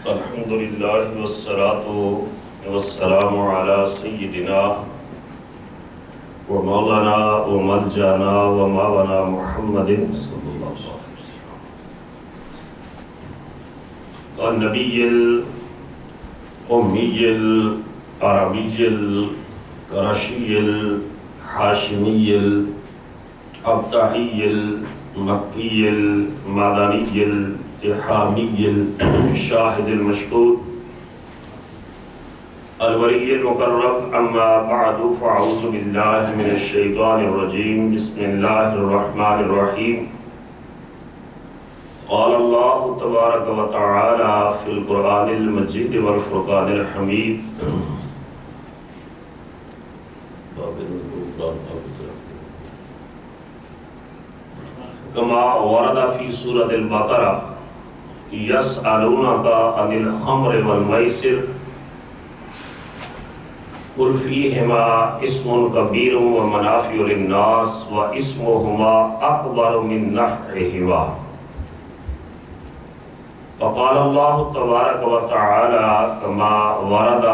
الحمد للہ والصلاة والسلام علی سیدنا و مولانا و ملجانا و مولانا محمد صلی اللہ علیہ وسلم النبی الامی العربی القرشی الحاشمی الابتحی المکی المدنی الحامی الشاہد المشہود الولی المقرب اما بعد فاعوذ باللہ من الشیطان الرجیم بسم اللہ الرحمن الرحیم قال اللہ تبارک و تعالی فی القرآن المجید والفرقان الحمید کما ورد فی سورۃ البقرہ یسألونک عن الخمر والمیسر قل فیہما اسم کبیر ومنافع للناس واسمہما اکبر من نفعہما وقال اللہ تبارک و تعالی کما ورد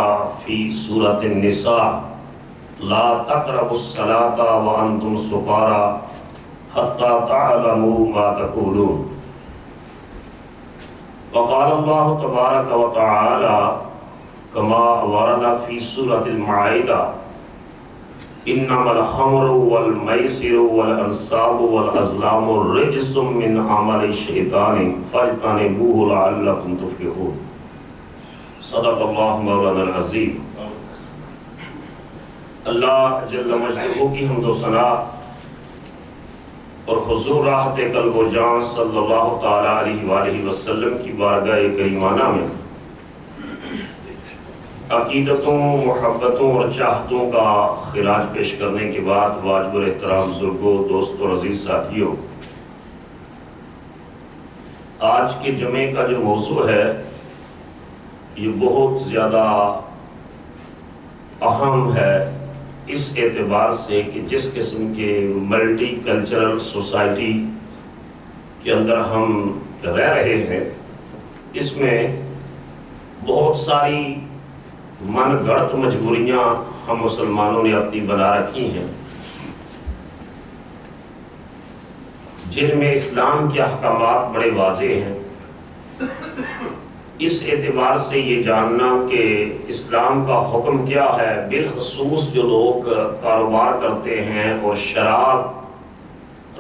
فی سورۃ النساء لا تقربوا الصلاة وانتم سکارى حتى تعلموا ما تقولون وقال اللہ تبارک و تعالی کما ورد فی سورۃ المائدہ انما الخمر والمیسر والانصاب والازلام رجس من عمل الشیطان فاجتنبوه لعلکم تفلحون صدق اللہ مولانا العظیم۔ اللہ جل مجدہ کی حمد و ثنا اور حضور راحت قلب و جان صلی اللہ تعالی علیہ وآلہ وسلم کی بارگاہ کریمانہ میں عقیدتوں، محبتوں اور چاہتوں کا خراج پیش کرنے کے بعد واجب الاحترام بزرگوں، دوستوں اور عزیز ساتھیوں، آج کے جمعے کا جو موضوع ہے یہ بہت زیادہ اہم ہے اس اعتبار سے کہ جس قسم کے ملٹی کلچرل سوسائٹی کے اندر ہم رہ رہے ہیں، اس میں بہت ساری من گھڑت مجبوریاں ہم مسلمانوں نے اپنی بنا رکھی ہیں، جن میں اسلام کے احکامات بڑے واضح ہیں۔ اس اعتبار سے یہ جاننا کہ اسلام کا حکم کیا ہے، بالخصوص جو لوگ کاروبار کرتے ہیں اور شراب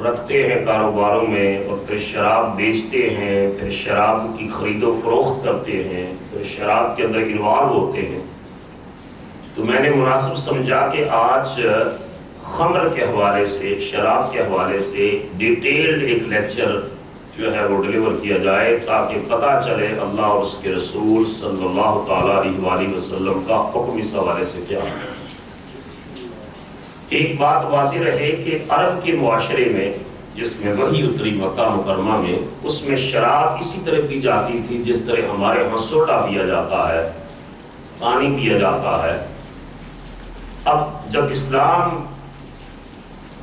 رکھتے ہیں کاروباروں میں، اور پھر شراب بیچتے ہیں، پھر شراب کی خرید و فروخت کرتے ہیں، پھر شراب کے اندر انوالو ہوتے ہیں، تو میں نے مناسب سمجھا کہ آج خمر کے حوالے سے، شراب کے حوالے سے ڈیٹیلڈ ایک لیکچر جو ہے وہ ڈیلیور کیا جائے، تاکہ پتہ چلے اللہ اور اس کے رسول صلی اللہ تعالیٰ علیہ وآلہ وسلم کا حکم اس حوالے سے کیا ہے۔ ایک بات واضح رہے کہ عرب کے معاشرے میں، جس میں وحی اتری مکہ مکرمہ میں، اس میں شراب اسی طرح پی جاتی تھی جس طرح ہمارے ہاں سوڈا پیا جاتا ہے، پانی پیا جاتا ہے۔ اب جب اسلام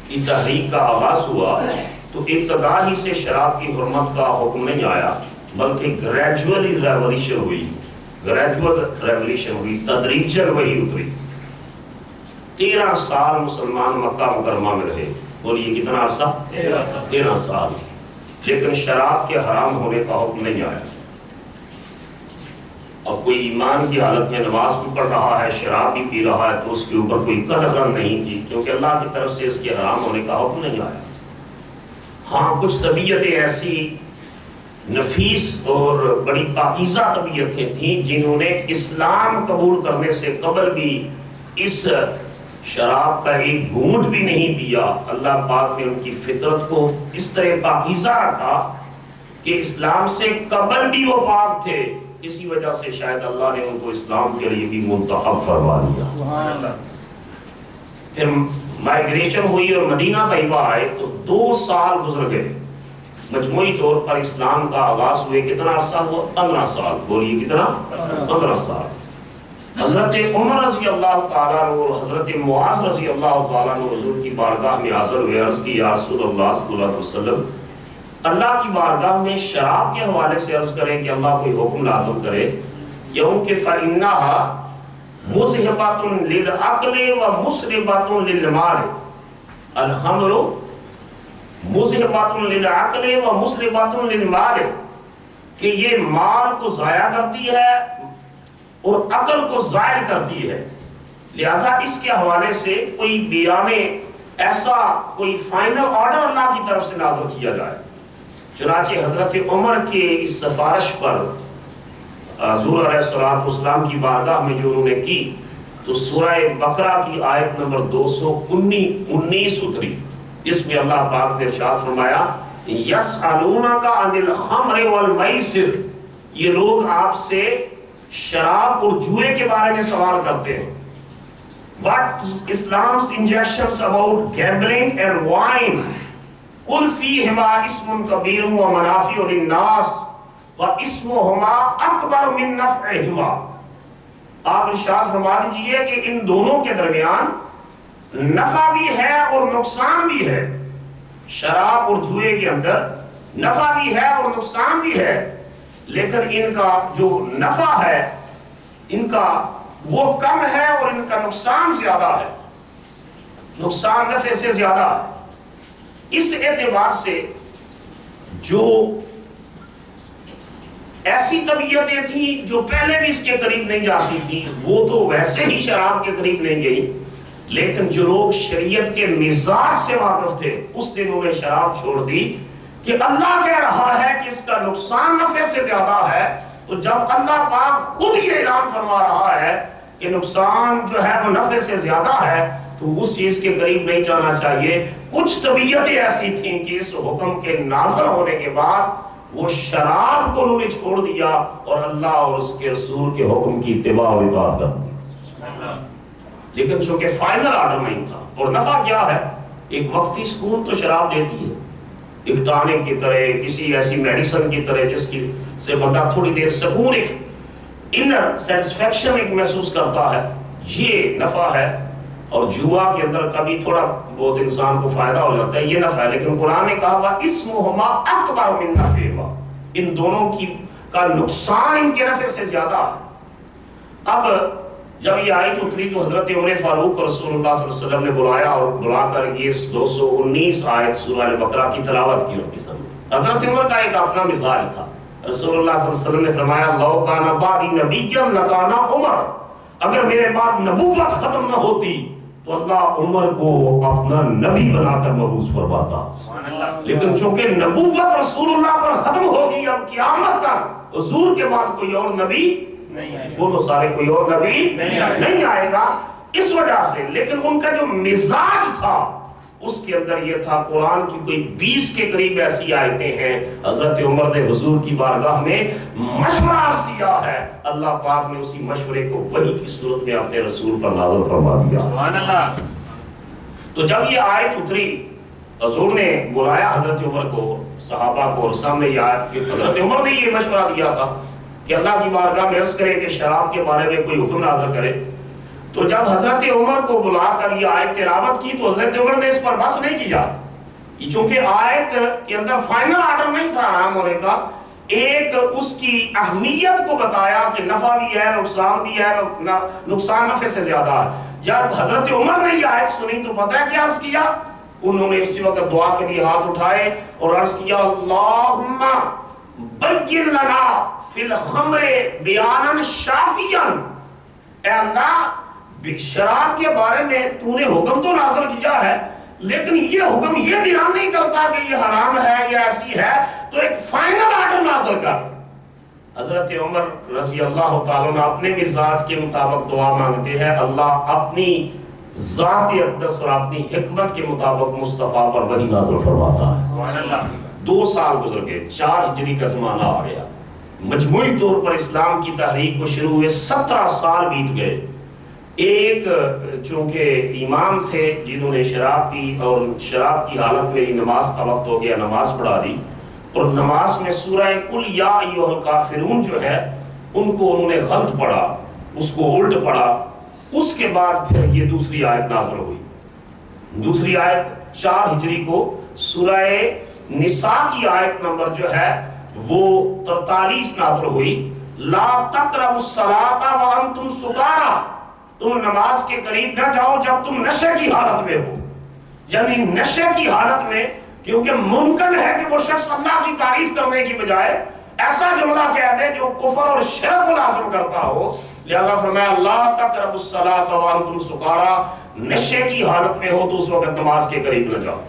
کی تحریک کا آغاز ہوا تو ابتدا ہی سے شراب کی حرمت کا حکم نہیں آیا، بلکہ گریجولی ریولیشن ہوئی، تدریجاً وہی اتری۔ 13 سال مسلمان مکہ مکرمہ میں رہے، بولیے کتنا عرصہ؟ 13 سال، لیکن شراب کے حرام ہونے کا حکم نہیں آیا۔ اب کوئی ایمان کی حالت میں نماز بھی پڑھ رہا ہے، شراب بھی پی رہا ہے، تو اس کے اوپر کوئی قدغن نہیں کی، کیونکہ اللہ کی طرف سے اس کے حرام ہونے کا حکم نہیں آیا۔ ہاں کچھ طبیعتیں ایسی نفیس اور بڑی پاکیزہ طبیعتیں تھیں جنہوں نے اسلام قبول کرنے سے قبل بھی اس شراب کا ایک گھونٹ بھی نہیں پیا۔ اللہ پاک نے ان کی فطرت کو اس طرح پاکیزہ رکھا کہ اسلام سے قبل بھی وہ پاک تھے، اسی وجہ سے شاید اللہ نے ان کو اسلام کے لیے بھی منتخب فرما دیا۔ پھر مائیگریشن ہوئی اور مدینہ طیبہ آئے تو 2 سال گزر گئے، مجموعی طور پر اسلام کا آغاز ہوئے کتنا عرصہ ہوا؟ 15 سال، بولیے کتنا؟ 15 سال۔ حضرت عمر رضی اللہ تعالیٰ عنہ اور حضرت معاذ رضی اللہ تعالیٰ عنہ حضور کی بارگاہ میں حاضر ہوئے، عرض کی یا رسول اللہ صلی اللہ علیہ وسلم اللہ کی بارگاہ میں شراب کے حوالے سے عرض کریں کہ اللہ کوئی حکم نازل کرے کہ فَإِنَّهَا مُذْهِبَةٌ لِلْعَقْلِ وَمُسْرِبَةٌ لِلْمَالِ الْخَمْرُ مُذْهِبَةٌ لِلْعَقْلِ وَمُسْرِبَةٌ لِلْمَالِ کہ یہ مال کو ضائع کرتی ہے اور عقل کو زائل کرتی ہے. لہذا اس کے حوالے سے کوئی بیان ایسا کوئی فائنل آرڈر اللہ کی طرف سے نازل کیا جائے. چنانچہ حضرت عمر کے اس سفارش پر حضور علیہ السلام کی بارگاہ میں جو انہوں نے کی تو سورہ بقرہ کی آیت نمبر 219 اتری. اس میں اللہ پاک نے ارشاد فرمایا یسألونک عن الخمر والمیسر، یہ لوگ آپ سے شراب اور جوئے کے بارے میں سوال کرتے ہیں. What is Islam's injunctions about gambling and wine? قُلْ فِيهِمَا اسْمٌ كَبِيرٌ وَمَنَافِعُ لِلنَّاسِ وَإِسْمُهُمَا أَكْبَرُ مِن نَفْعِهِمَا. آپ ارشاد فرما دیجئے کہ ان دونوں کے درمیان نفع بھی ہے اور نقصان بھی ہے. شراب اور جوئے کے اندر نفع بھی ہے اور نقصان بھی ہے، لیکن ان کا جو نفع ہے ان کا وہ کم ہے اور ان کا نقصان زیادہ ہے. نقصان نفع سے زیادہ ہے. اس اعتبار سے جو ایسی طبیعتیں تھیں جو پہلے بھی اس کے قریب نہیں جاتی تھیں وہ تو ویسے ہی شراب کے قریب نہیں گئی، لیکن جو لوگ شریعت کے مزاج سے واقف تھے اس دن انہیں شراب چھوڑ دی کہ اللہ کہہ رہا ہے کہ اس کا نقصان نفع سے زیادہ ہے. تو جب اللہ پاک خود یہ اعلان فرما رہا ہے کہ نقصان جو ہے وہ نفع سے زیادہ ہے تو اس چیز کے قریب نہیں جانا چاہیے. کچھ طبیعتیں ایسی تھیں کہ اس حکم کے نازل ہونے کے بعد وہ شراب کو انہوں نے چھوڑ دیا اور اللہ اور اس کے رسول کے حکم کی اتباع و اطاعت کر دی. لیکن چونکہ فائنل آرڈر نہیں تھا. اور نفع کیا ہے؟ ایک وقتی سکون تو شراب دیتی ہے، ایک ٹانک کی طرح، کسی ایسی میڈیسن کی طرح جس کی سے بندہ تھوڑی دیر سکون، ایک انر سیٹسفیکشن ایک محسوس کرتا ہے، یہ نفع ہے. اور جوا کے اندر کبھی تھوڑا بہت انسان کو فائدہ ہو جاتا ہے، یہ نفع ہے. لیکن قرآن نے کہا وَإِسْمُهُمَا أَكْبَرُ مِن نَفْعِهِمَا، ان دونوں کی کا نقصان ان کے نفع سے زیادہ ہے. اب جب یہ آیت اتری تو حضرت عمر فاروق رسول اللہ صلی اللہ علیہ وسلم نے بلایا اور بلا کر یہ 219 آیت سورہ البقرہ کی تلاوت کی ان کی سامنے. حضرت عمر کا ایک اپنا مزاج تھا. رسول اللہ صلی اللہ علیہ وسلم نے فرمایا لو کان بعدی نبیا لکان عمر، اگر میرے بعد نبوت ختم نہ ہوتی تو اللہ عمر کو اپنا نبی بنا کر مبعوث فرماتا. لیکن چونکہ نبوت رسول اللہ پر ختم ہوگی، اب قیامت تک حضور کے بعد کوئی اور نبی بولو سارے کوئی اور نبی نہیں آئے گا. اس وجہ سے لیکن ان کا جو مزاج تھا اس کے اندر یہ تھا. قرآن کی کوئی 20 کے قریب ایسی آیتیں ہیں. حضرت عمر نے حضور کی بارگاہ میں مشورہ عرض کیا ہے، اللہ پاک نے اسی مشورے کو وحی کی صورت میں اپنے رسول پر نازل فرما دیا. سبحان اللہ. تو جب یہ آیت اتری حضور نے بلایا حضرت عمر کو، صحابہ کو، اور سامنے یہ آیت کہ حضرت عمر نے یہ مشورہ دیا تھا کہ اللہ کی بارگاہ میں عرض کرے کہ شراب کے بارے میں کوئی حکم نازل کرے. تو جب حضرت عمر کو بلا کر یہ آیت تلاوت کی تو حضرت عمر نے اس پر بس نہیں کیا، چونکہ آیت کے اندر فائنل آرڈر نہیں تھا حرام ہونے کا. ایک اس کی اہمیت کو بتایا کہ نفع بھی ہے، نقصان بھی ہے، نقصان نفع سے زیادہ ہے. جب حضرت عمر نے یہ آیت سنی تو پتہ ہے کیا عرض کیا؟ انہوں نے اسی وقت دعا کے لیے ہاتھ اٹھائے اور عرض کیا اللہم بین لنا فی الخمر بیانا شافیا. اے اللہ شراب کے بارے میں تو نے حکم تو نازل کیا ہے لیکن یہ حکم یہ بیان نہیں کرتا کہ یہ حرام ہے یا ایسی ہے، تو ایک فائنل آرڈر نازل کر. حضرت عمر رضی اللہ تعالیٰ عنہ اپنے مزاج کے مطابق دعا مانگتے ہیں، اللہ اپنی ذات اقدس اور اپنی حکمت کے مطابق مصطفیٰ پر وحی نازل فرماتا ہے. 2 سال گزر گئے، 4 ہجری کا زمانہ آ گیا. مجموعی طور پر اسلام کی تحریک کو شروع ہوئے 17 سال بیت گئے. ایک چونکہ امام تھے جنہوں نے شراب پی اور شراب کی حالت میں نماز کا وقت ہو گیا، نماز پڑھا دی اور نماز میں سورہ قل یا ایھا الکافرون جو ہے ان کو انہوں نے غلط پڑھا، اس کو الٹ پڑھا. اس کے بعد پھر یہ دوسری آیت نازل ہوئی. دوسری آیت 4 ہجری کو سورہ نساء کی آیت نمبر جو ہے وہ 43 نازل ہوئی، لا تقربوا الصلاۃ وانتم سکارا، تم نماز کے قریب نہ جاؤ جب تم نشے کی حالت میں ہو، یعنی نشے کی حالت میں، کیونکہ ممکن ہے کہ وہ شخص اللہ کی تعریف کرنے کی بجائے ایسا جملہ کہہ دے جو کفر اور شرک کو لازم کرتا ہو، لہذا فرمایا لا تقربوا الصلاۃ وانتم سکارا، نشے کی حالت میں ہو تو اس وقت نماز کے قریب نہ جاؤ،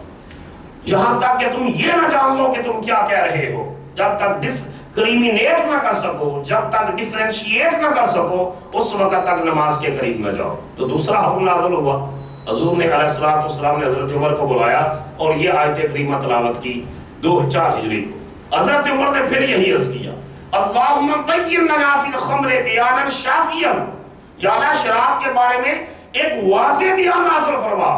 یہاں تک کہ تم یہ نہ جان لو کہ تم کیا کہہ رہے ہو، جب تک ڈسکریمنیٹ نہ کر سکو، جب تک ڈیفرینشیٹ نہ کر سکو، اس وقت تک نماز کے قریب نہ جاؤ۔ تو دوسرا حکم نازل ہوا، حضور نے علیہ السلام نے حضرت عمر کو بلایا اور یہ آیت کریمہ تلاوت کی 2004 ہجری کو۔ حضرت عمر نے پھر یہی عرض کیا، اللہم بین لنا فی الخمر بیانا شافیا، یا اللہ شراب کے بارے میں ایک واضح بیان نازل فرما۔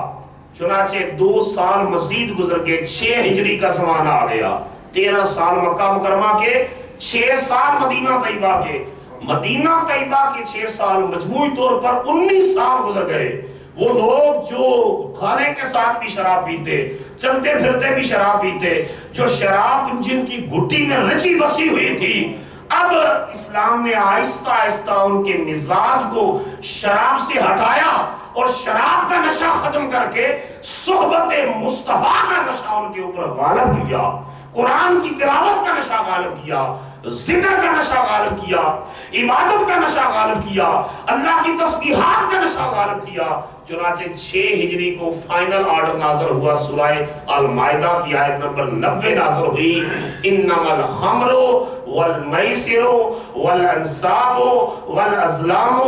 چنانچہ 2 سال مزید گزر گئے، 6 ہجری کا زمانہ آ گیا، 13 سال مکہ مکرمہ کے، 6 سال مدینہ طیبہ کے، مدینہ طیبہ کے 6 سال، مجموعی طور پر 19 سال گزر گئے۔ وہ لوگ جو کھانے کے ساتھ بھی شراب پیتے، چلتے پھرتے بھی شراب پیتے، جو شراب جن کی گھٹی میں رچی بسی ہوئی تھی، اب اسلام نے آہستہ آہستہ ان کے مزاج کو شراب سے ہٹایا اور شراب کا نشہ ختم کر کے صحبت مصطفیٰ کا نشہ ان کے اوپر غالب کیا، قرآن کی تلاوت کا نشہ غالب کیا، ذکر کا نشہ غالب کیا، عبادت کا نشہ غالب کیا، اللہ کی تسبیحات کا نشہ غالب کیا۔ چنانچہ 6 ہجری کو فائنل آرڈر نازل ہوا، سورہ المائدہ کی آیت نمبر 90 نازل ہوئی، انما الخمر والمیسر والانصاب والازلام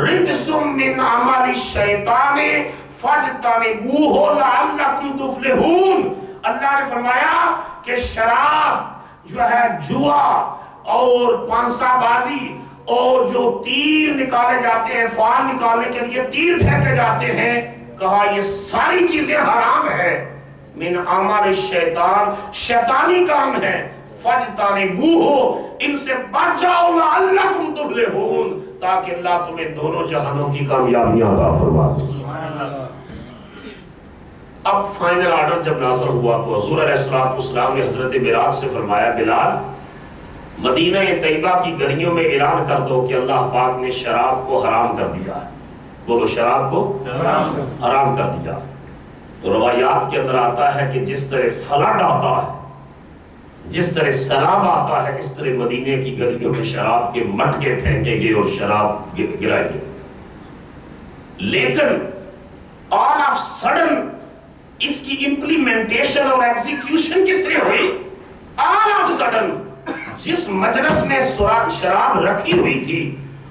رجس من عمل الشیطان فاجتنبوہ لعلکم تفلحون۔ اللہ نے فرمایا کہ شراب جو ہے، جوا اور پانسا بازی اور جو تیر نکالے جاتے ہیں، فال نکالنے کے لیے تیر پھینکے جاتے ہیں، کہا یہ ساری چیزیں حرام ہیں، من اعمال الشیطان، شیطانی کام ہے، فاجتنبوہ، ان سے بچ جاؤ لعلکم تفلحون، تاکہ اللہ تمہیں دونوں جہانوں کی کامیابیاں عطا فرمائے۔ اب فائنل آرڈر جب نازل ہوا تو حضور علیہ السلام نے حضرت بلال سے فرمایا، بلال مدینہ طیبہ کی گلیوں میں اعلان کر دو کہ اللہ پاک نے شراب کو حرام کر دیا ہے، بولو شراب کو حرام کر دیا۔ تو روایات کے اندر آتا ہے کہ جس طرح فلڈ آتا ہے، جس طرح سیلاب آتا ہے، اس طرح مدینہ کی گلیوں میں شراب کے مٹکے پھینکے گئے اور شراب گرائے گئے۔ لیکن آل آف سڈن اس کی امپلیمنٹیشن اور ایگزیکیوشن کس طرح ہوئی؟ آل آف سڈن جس مجلس میں شراب رکھی ہوئی تھی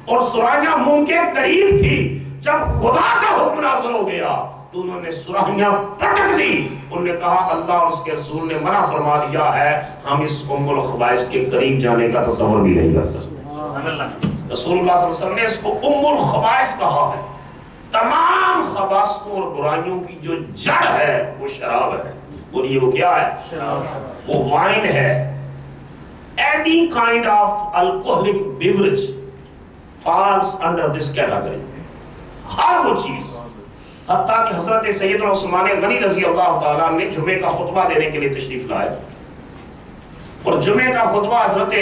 اور سرائیاں منہ کے قریب تھی، جب خدا کا حکم نازل ہو گیا تو انہوں نے سرائیاں پٹک دی۔ انہوں نے کہا اللہ اور اس کے رسول نے منع فرما دیا ہے، ہم اس ام الخبائث کے قریب جانے کا تصور بھی نہیں کر سکتے۔ رسول اللہ صلی اللہ علیہ وسلم نے اس کو ام الخبائث کہا ہے۔ تمام خباثتوں اور برائیوں کی جو جڑ ہے وہ شراب ہے۔ بولیے وہ کیا ہے؟ وہ وائن ہے۔ Any kind of alcoholic beverage falls under this category۔ ہر وہ چیز، حتیٰ کہ حضرت سیدنا عثمان غنی رضی اللہ تعالیٰ نے جمعے کا خطبہ دینے کے لیے تشریف لائے، اور جمعے کا خطبہ حضرت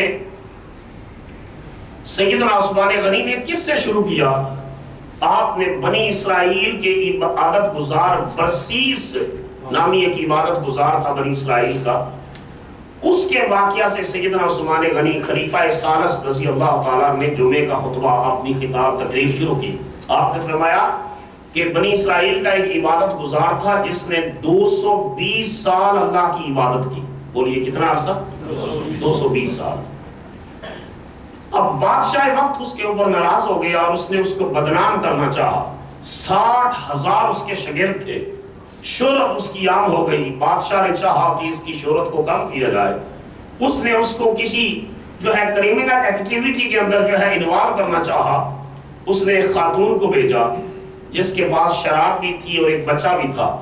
سیدنا عثمان غنی نے کس سے شروع کیا؟ آپ نے بنی اسرائیل کے عبادت گزار برسیس نامی ایک عبادت گزار تھا بنی اسرائیل کا، اس کے واقعہ سے سیدنا عثمان غنی خلیفہ ثالث رضی اللہ تعالیٰ نے جمعے کا خطبہ اپنی خطاب تقریر شروع کی۔ آپ نے فرمایا کہ بنی اسرائیل کا ایک عبادت گزار تھا جس نے 220 سال اللہ کی عبادت کی۔ بولیے کتنا عرصہ؟ 220 سال۔ اب بادشاہ وقت اس کے اوپر ناراض ہو گیا اور اس نے اس کو بدنام کرنا چاہا۔ 60,000 اس کے شاگرد تھے، شہرت اس کی عام ہو گئی۔ بادشاہ نے چاہا کہ اس کی شہرت کو کم کیا جائے، اس نے اس کو کسی جو ہے کریمنل ایکٹیویٹی کے اندر جو ہے انوالو کرنا چاہا۔ اس نے ایک خاتون کو بھیجا جس کے پاس شراب بھی تھی اور ایک بچہ بھی تھا۔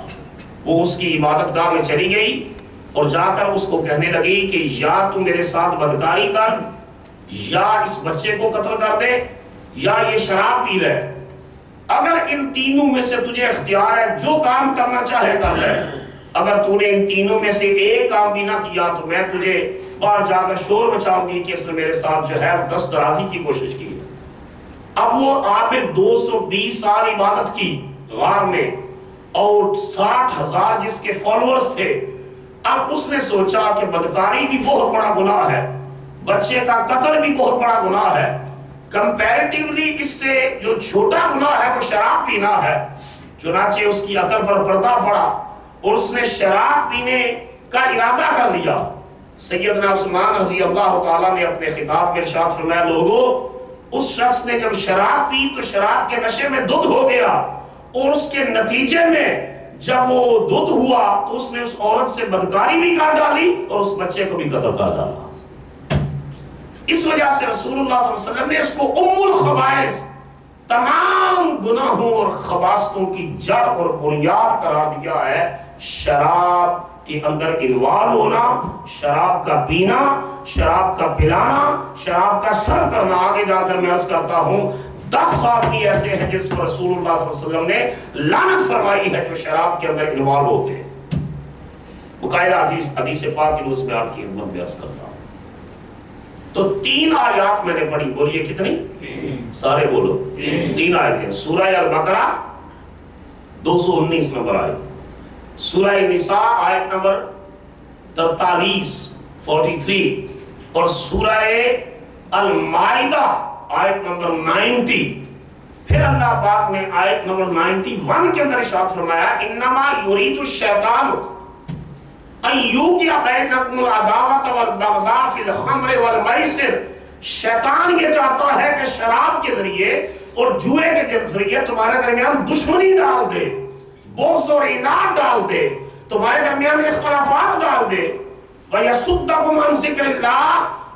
وہ اس کی عبادت گاہ میں چلی گئی اور جا کر اس کو کہنے لگی کہ یا تو میرے ساتھ بدکاری کر، یا اس بچے کو قتل کر دے، یا یہ شراب پی لے، اگر ان تینوں میں سے تجھے اختیار ہے جو کام کرنا چاہے کر لے۔ اگر تو نے ان تینوں میں سے ایک کام بھی نہ کیا تو میں تجھے باہر جا کر شور مچاؤں گی کہ اس نے میرے ساتھ جو ہے دست درازی کی کوشش کی ہے۔ اب وہ عابد 220 سال عبادت کی غار میں اور 60,000 جس کے فالورز تھے، اب اس نے سوچا کہ بدکاری بھی بہت بڑا گناہ ہے، بچے کا قتل بھی بہت بڑا گناہ ہے، کمپیریٹیولی اس سے جو چھوٹا گناہ ہے وہ شراب پینا ہے۔ چنانچہ اس کی عقل پر پردہ پڑا اور اس نے شراب پینے کا ارادہ کر لیا۔ سیدنا عثمان رضی اللہ تعالیٰ نے اپنے خطاب میں ارشاد فرمایا، لوگوں اس شخص نے جب شراب پی تو شراب کے نشے میں دھت ہو گیا، اور اس کے نتیجے میں جب وہ دھت ہوا تو اس نے اس عورت سے بدکاری بھی کر ڈالی اور اس بچے کو بھی قتل کر ڈالا۔ اس وجہ سے رسول اللہ صلی اللہ علیہ وسلم نے اس کو ام الخبائث، تمام گناہوں اور خباثتوں کی جڑ اور بنیاد قرار دیا ہے۔ شراب کے اندر انوالو ہونا، شراب کا پینا، شراب کا پلانا، شراب کا سرو کرنا۔ آگے جا کر میں عرض کرتا ہوں 10 آدمی ایسے ہیں جس کو رسول اللہ صلی اللہ علیہ وسلم نے لعنت فرمائی ہے جو شراب کے اندر انوالو ہوتے ہیں۔ باقاعدہ حدیث پاک کی اس میں آپ کی خدمت میں عرض کرتا ہوں۔ تو 3 آیات میں نے پڑھی، بولیے کتنی؟ سارے بولو 3 آیتیں۔ سورہ البقرہ 219 نمبر آیت، سورہ نساء آیت نمبر 43 اور سورہ المائدہ آیت نمبر 90۔ پھر اللہ پاک نے آیت نمبر 91 کے اندر ارشاد فرمایا، انما یرید الشیطان ان یوقع بینکم العداوۃ والبغضاء فی الخمر والمیسر۔ شیطان یہ چاہتا ہے کہ شراب کے ذریعے اور جوئے کے ذریعے تمہارے درمیان دشمنی ڈال دے، بغض اور عناد ڈال دے، تمہارے درمیان اختلافات ڈال دے، وَيَصُدَّكُمْ عَنْ ذِكْرِ اللَّهِ،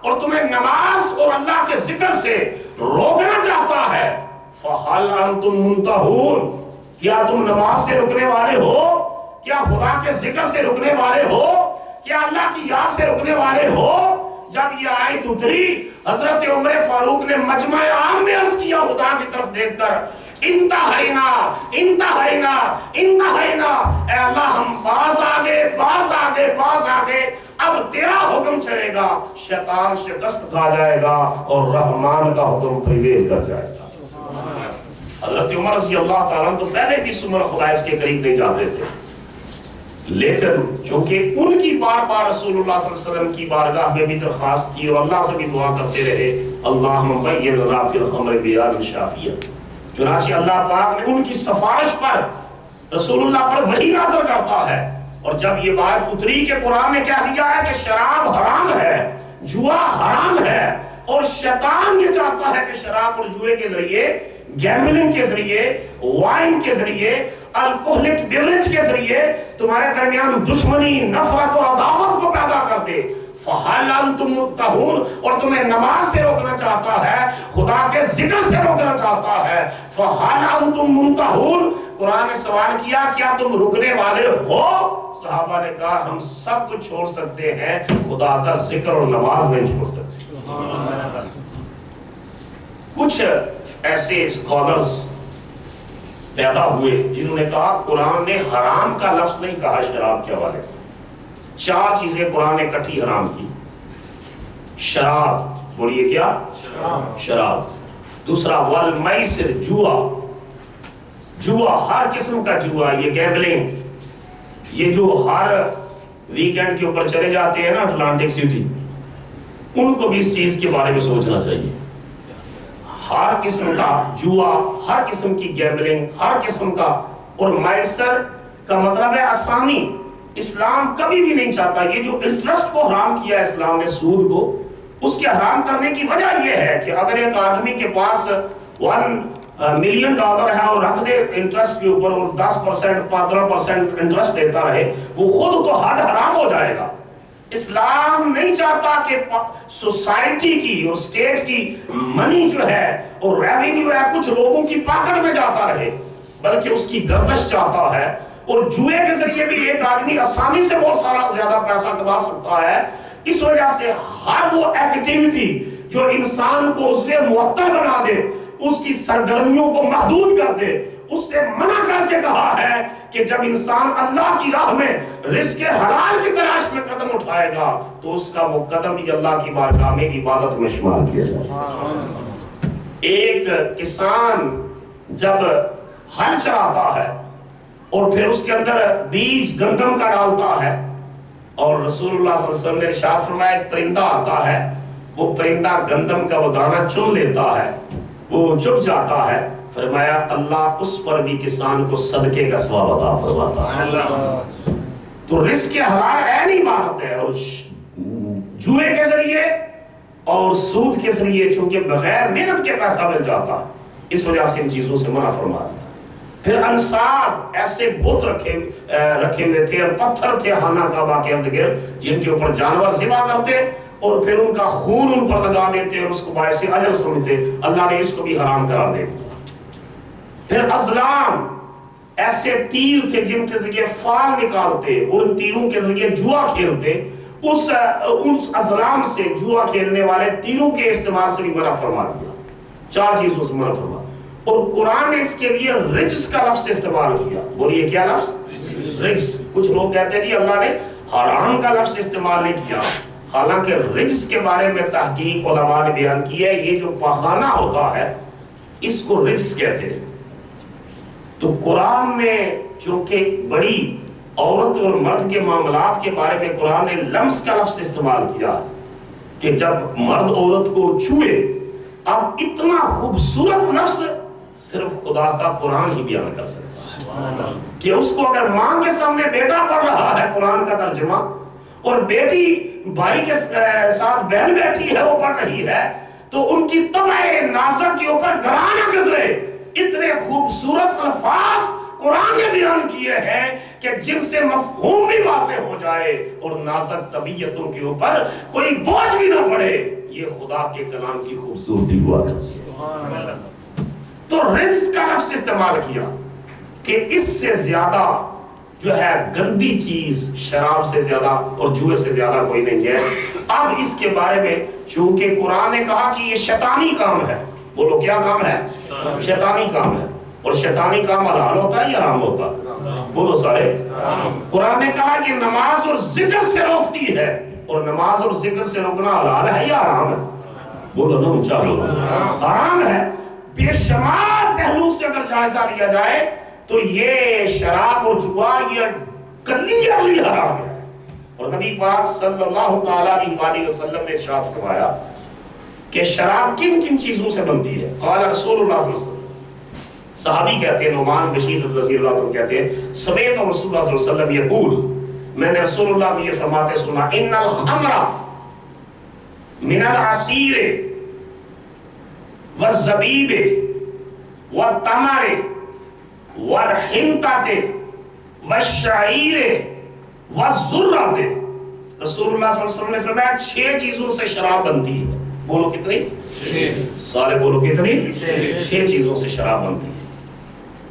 اور تمہیں نماز اور اللہ کے ذکر سے روکنا چاہتا ہے۔ فَهَلْ أَنْتُمْ مُنْتَهُونَ، کیا تم نماز سے رکنے والے ہو؟ کیا خدا کے ذکر سے رکنے والے ہو؟ کیا اللہ کی یاد سے رکنے والے ہو؟ جب یہ آیت اتری حضرت عمر فاروق نے مجمع عام میں عرض کیا خدا کی طرف دیکھ کر، انتہینا انتہینا انتہینا، اے اللہ ہم باز آگے باز آگے باز آگے، اب تیرا حکم چلے گا، شیطان شکست کھا جائے گا اور رحمان کا حکم پریویل کر جائے گا۔ حضرت عمر رضی اللہ تعالیٰ تو پہلے بھی سمر خبائث کے قریب نہیں جاتے تھے، لیکن چونکہ ان کی بار بار رسول اللہ صلی اللہ علیہ وسلم کی بارگاہ میں بھی درخواست تھی اور اللہ سے بھی دعا کرتے رہے، اللہم بین لنا فی الخمر بیان شافیہ، چنانچہ اللہ پاک نے ان کی سفارش پر رسول اللہ پر وحی نازل کرتا ہے۔ اور جب یہ بات اتری کہ قرآن نے کہہ دیا ہے کہ شراب حرام ہے، جوا حرام ہے، اور شیطان یہ چاہتا ہے کہ شراب اور جوئے کے ذریعے، گیملنگ کے ذریعے، وائن کے ذریعے، الکوہلک بیوریج کے ذریعے تمہارے درمیان دشمنی، نفرت اور عداوت کو پیدا کر دے، فَهَلْ أَنْتُمْ مُنْتَهُونَ، اور تمہیں نماز سے روکنا چاہتا ہے، خدا کے ذکر سے روکنا چاہتا ہے، فَهَلْ أَنْتُمْ مُنْتَهُونَ۔ قرآن نے سوال کیا کیا تم رکنے والے ہو؟ صحابہ نے کہا ہم سب کچھ چھوڑ سکتے ہیں، خدا کا ذکر اور نماز نہیں چھوڑ سکتے۔ کچھ ایسے اسکالرز پیدا ہوئے جنہوں نے کہا قرآن نے حرام کا لفظ نہیں کہا شراب کے حوالے سے۔ 4 چیزیں قرآن نے کٹھی حرام کی۔ شراب، بولیے کیا؟ شراب۔ دوسرا والمیسر، جوا، جوا ہر قسم کا جوا، یہ گیمبلنگ، یہ جو ہر ویکینڈ کے اوپر چلے جاتے ہیں نا اٹلانٹک سٹی، ان کو بھی اس چیز کے بارے میں سوچنا چاہیے۔ ہر قسم کا جوا، ہر قسم کی گیمبلنگ، ہر قسم کا، اور میسر کا مطلب ہے آسانی۔ اسلام کبھی بھی نہیں چاہتا، یہ جو انٹرسٹ کو حرام کیا ہے اسلام نے، سود کو، اس کے حرام کرنے کی وجہ یہ ہے کہ اگر ایک آدمی کے پاس $1 ملین ہے اور رکھ دے انٹرسٹ کے اوپر اور 10% 15% انٹرسٹ دیتا رہے، وہ خود تو حد حرام ہو جائے گا۔ اسلام نہیں چاہتا کہ سوسائٹی کی اور اسٹیٹ کی منی جو ہے اور ریونیو ہے کچھ لوگوں کی پاکٹ میں جاتا رہے، بلکہ اس کی گردش چاہتا ہے۔ اور جوئے کے ذریعے بھی ایک آدمی آسانی سے بہت سارا زیادہ پیسہ کما سکتا ہے۔ اس وجہ سے ہر وہ ایکٹیویٹی جو انسان کو اس سے معطل بنا دے، اس کی سرگرمیوں کو محدود کر دے، اس سے منع کر کے کہا ہے کہ جب انسان اللہ کی راہ میں رزق حلال کی تلاش میں قدم اٹھائے گا تو اس کا وہ قدم بھی اللہ کی بارگاہ میں عبادت میں شمار کیا جائے۔ ایک کسان جب ہل چلاتا ہے اور پھر اس کے اندر بیج گندم کا ڈالتا ہے، اور رسول اللہ صلی اللہ علیہ وسلم نے ارشاد فرمایا ایک پرندہ آتا ہے، وہ پرندہ گندم کا وہ دانہ چن لیتا ہے، وہ چپ جاتا ہے، فرمایا اللہ اس پر بھی کسان کو صدقے کا ثواب عطا فرماتا ہے۔ تو رزق حلال عین عبادت ہے، اور جوئے کے ذریعے اور سود کے ذریعے چونکہ بغیر محنت کے پیسہ مل جاتا ہے، اس وجہ سے ان چیزوں سے منع فرما دیا۔ پھر انصاب ایسے بت رکھے ہوئے تھے، اور پتھر تھے خانہ کعبہ کے ارد گرد جن کے اوپر جانور ذبح کرتے اور پھر ان کا خون ان پر لگا دیتے اور اس کو باعث اجر سمجھتے، اللہ نے اس کو بھی حرام قرار دے دیا۔ پھر ازلام ایسے تیر تھے جن کے ذریعے فال نکالتے اور ان تیروں کے ذریعے جوا کھیلتے، اس ازلام سے جوا کھیلنے والے تیروں کے استعمال سے بھی منع فرما دیا، چار چیزوں سے منع فرما۔ اور قرآن نے اس کے لیے رجس کا لفظ استعمال کیا، بولیے کیا لفظ؟ رجس۔ کچھ لوگ کہتے ہیں کہ اللہ نے حرام کا لفظ استعمال نہیں کیا، حالانکہ رجس کے بارے میں تحقیق علماء نے بیان کی ہے، یہ جو پاخانہ ہوتا ہے اس کو رجس کہتے ہیں۔ تو قرآن میں چونکہ بڑی عورت اور مرد کے معاملات کے بارے میں قرآن نے لمس کا لفظ استعمال کیا کہ جب مرد عورت کو چھوئے، اب اتنا خوبصورت لفظ صرف خدا کا قرآن ہی بیان کر سکتا ہے کہ اس کو اگر ماں کے سامنے بیٹا پڑھ رہا ہے قرآن کا ترجمہ اور بیٹی بھائی کے ساتھ بہن بیٹھی ہے وہ پڑھ رہی ہے تو ان کی طبع نازک کے اوپر گراں نہ گزرے، اتنے خوبصورت الفاظ قرآن نے بیان کیے ہیں کہ جن سے مفہوم بھی واضح ہو جائے اور نازک طبیعتوں کے اوپر کوئی بوجھ بھی نہ پڑے۔ یہ خدا کے کلام کی خوبصورتی ہوا ہے۔ تو رجس کا لفظ استعمال کیا کہ اس سے زیادہ جو ہے گندی چیز شراب سے زیادہ اور جوئے سے زیادہ کوئی نہیں ہے۔ اب اس کے بارے میں چونکہ قرآن نے کہا کہ یہ شیطانی کام ہے، بولو کیا کام ہے؟ شیطانی کام ہے، اور شیطانی کام حلال ہوتا ہے یا حرام ہوتا ہے؟ بولو سارے۔ قرآن نے کہا کہ نماز اور ذکر سے روکتی ہے، اور نماز اور ذکر سے روکنا حلال ہے یا حرام ہے؟ بولو نا اونچا بولو۔ حرام ہے۔ بے شمار پہلو سے اگر جائزہ لیا جائے تو یہ شراب اور جوا یہ کلیئرلی حرام ہے، اور نبی پاک صلی اللہ تعالی علیہ وسلم نے ارشاد فرمایا کہ شراب کن کن چیزوں سے بنتی ہے؟ قال رسول اللہ صلی اللہ علیہ وسلم، صحابی کہتے ہیں نعمان بشیر رضی اللہ عنہ کہتے ہیں سمیت رسول اللہ صلی اللہ علیہ وسلم یقول، میں نے رسول اللہ کو یہ فرماتے سنا، ان الخمر من العصیر والزبیب والتمر والحنطۃ والشعیر والذرۃ، رسول اللہ صلی اللہ علیہ وسلم نے فرمایا 6 چیزوں سے شراب بنتی ہے۔ بولو کتنی؟ 6۔ سارے بولو کتنی؟ 6 چیزوں سے شراب بنتی ہے۔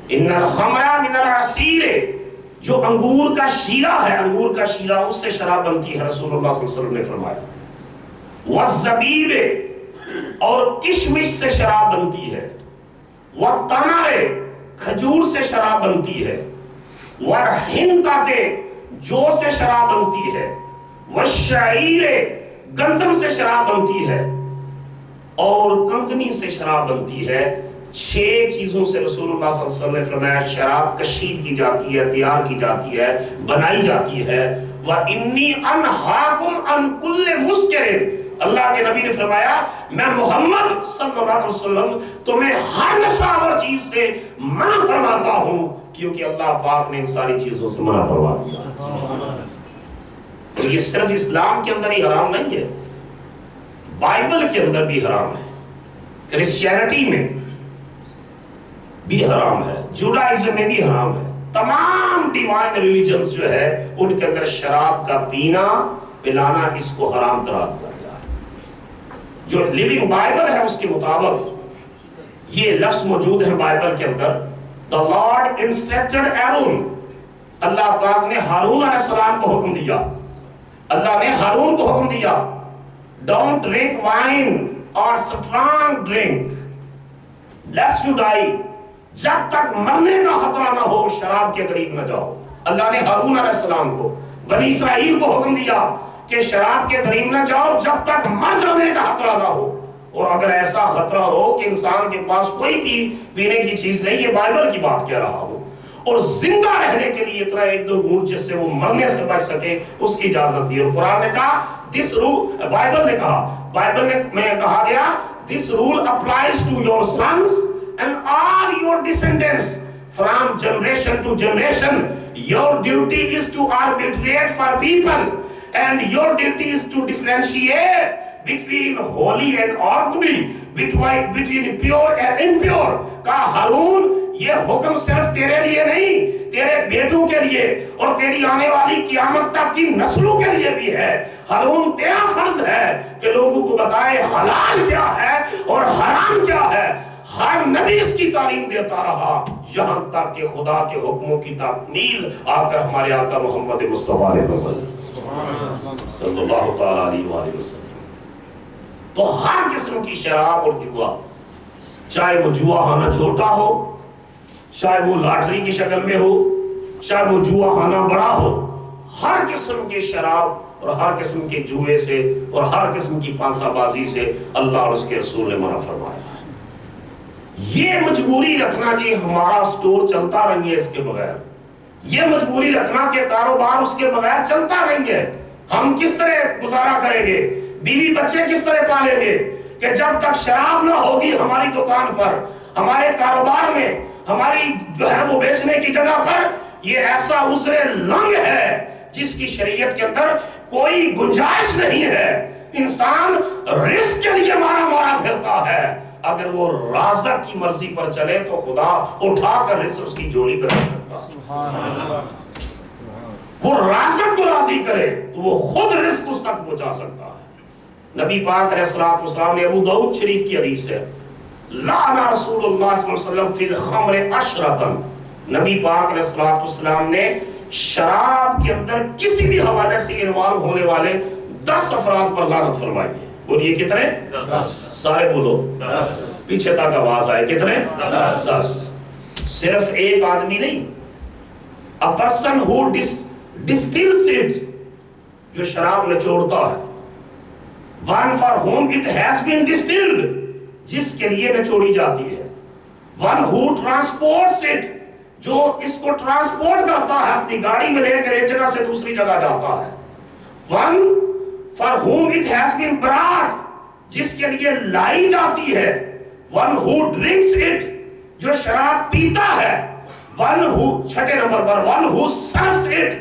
ان الخمر من العصیر، جو انگور کا شیرہ ہے، انگور کا شیرہ اس سے شراب بنتی ہے، رسول اللہ صلی اللہ علیہ وسلم نے فرمایا۔ والزبیب، اور کشمش سے شراب بنتی ہے۔ والتمر، کھجور سے شراب بنتی ہے۔ والحنطۃ، جو سے شراب بنتی ہے۔ والشعیر، گندم سے شراب بنتی ہے، اور کنگنی سے شراب بنتی ہے۔ 6 چیزوں سے رسول اللہ صلی اللہ علیہ وسلم نے فرمایا شراب کشید کی جاتی ہے، تیار کی جاتی ہے، بنائی جاتی ہے۔ وَإِنِّي أَنْهَاكُمْ عَنْ كُلِّ مُسْكِرٍ، اللہ کے نبی نے فرمایا میں محمد صلی اللہ علیہ وسلم تمہیں ہر نشاور چیز سے منع فرماتا ہوں، کیونکہ اللہ پاک نے ان ساری چیزوں سے منع فرما دیا۔ تو یہ صرف اسلام کے اندر ہی حرام نہیں ہے، بائبل کے اندر بھی حرام ہے، کرسچینٹی میں بھی حرام ہے، جوڈائزم میں بھی حرام ہے، تمام ڈیوائن ریلیجنز جو ہے ان کے اندر شراب کا پینا پلانا اس کو حرام قرار دیا گیا ہے۔ جو لیونگ بائبل ہے اس کے مطابق یہ لفظ موجود ہے بائبل کے اندر، The Lord instructed Aaron، اللہ پاک نے ہارون علیہ السلام کو حکم دیا، اللہ نے ہارون کو حکم دیا Don't drink wine or strong drink lest you die، جب تک مرنے کا خطرہ نہ ہو شراب کے قریب نہ جاؤ۔ اللہ نے ہارون علیہ السلام کو، بنی اسرائیل کو حکم دیا کہ شراب کے قریب نہ جاؤ جب تک مر جانے کا خطرہ نہ ہو۔ اور اگر ایسا خطرہ ہو کہ انسان کے پاس کوئی پینے کی چیز نہیں، یہ بائبل کی بات کہہ رہا ہوں، اور زندہ رہنے کے لیے اتنا ایک دو گھونٹ جس سے وہ مرنے سے بچ سکے، اس کی اجازت دی۔ اور قرآن نے کہا دس رول، بائبل میں کہا گیا this rule applies to your sons and all your descendants from generation to generation. Your duty is to arbitrate for people and your duty is to differentiate between holy and ordinary, between pure and impure. کہا ہارون یہ حکم صرف تیرے لیے نہیں، تیرے بیٹوں کے لیے اور تیری آنے والی قیامت تک کی نسلوں کے لیے بھی ہے۔ ہارون تیرا فرض ہے کہ لوگوں کو بتائے حلال کیا ہے اور حرام کیا ہے۔ ہر نبی اس کی تعلیم دیتا رہا یہاں تک کہ خدا کے حکموں کی تکمیل آ کر ہمارے آقا محمد مصطفیٰ صلی اللہ تعالیٰ علیہ وآلہ وسلم۔ تو ہر قسم کی شراب اور جوا، چاہے وہ جوا خانہ چھوٹا ہو، چاہے وہ لاٹری کی شکل میں ہو، چاہے وہ جوا خانہ بڑا ہو، ہر قسم کے شراب اور ہر قسم کے جوئے سے اور ہر قسم کی پانسا بازی سے اللہ اور اس کے رسول نے منع فرمایا۔ یہ مجبوری رکھنا جی ہمارا سٹور چلتا نہیں ہے اس کے بغیر، یہ مجبوری رکھنا کہ کاروبار اس کے بغیر چلتا نہیں ہے، ہم کس طرح گزارا کریں گے، بیوی بچے کس طرح پالیں گے کہ جب تک شراب نہ ہوگی ہماری دکان پر، ہمارے کاروبار میں، ہماری جو ہے وہ بیچنے کی جگہ پر، یہ ایسا عذر لنگ ہے جس کی شریعت کے اندر کوئی گنجائش نہیں ہے۔ انسان رزق کے لیے مارا مارا پھرتا ہے، اگر وہ رازق کی مرضی پر چلے تو خدا اٹھا کر رزق اس کی جوڑی پر رکھ سکتا۔ وہ رازق کو راضی کرے تو وہ خود رزق اس تک پہنچا سکتا ہے۔ نبی پاک علیہ الصلوۃ والسلام نے ابو داؤد شریف کی حدیث ہے، لعن رسول اللہ صلی اللہ علیہ وسلم فی الخمر عشرۃ، نبی پاک علیہ الصلوۃ والسلام نے شراب کے اندر کسی بھی حوالے سے انوالو ہونے والے 10 افراد پر لعنت فرمائی ہے۔ بولیے کتنے؟ 10۔ سارے بولو، پیچھے تک آواز آئے، کتنے؟ 10۔ صرف ایک آدمی نہیں، a person who distills it، جو شراب نچوڑتا ہے، one for whom it has been distilled، جس کے لیے نچوڑی جاتی ہے، one who transports it، جو اس کو ٹرانسپورٹ کرتا ہے، اپنی گاڑی میں لے کر ایک جگہ سے دوسری جگہ جاتا ہے، one for whom it has been brought، جس کے لیے لائی جاتی ہے، one who drinks it، جو شراب پیتا ہے، one who، چھٹے number per one who serves it،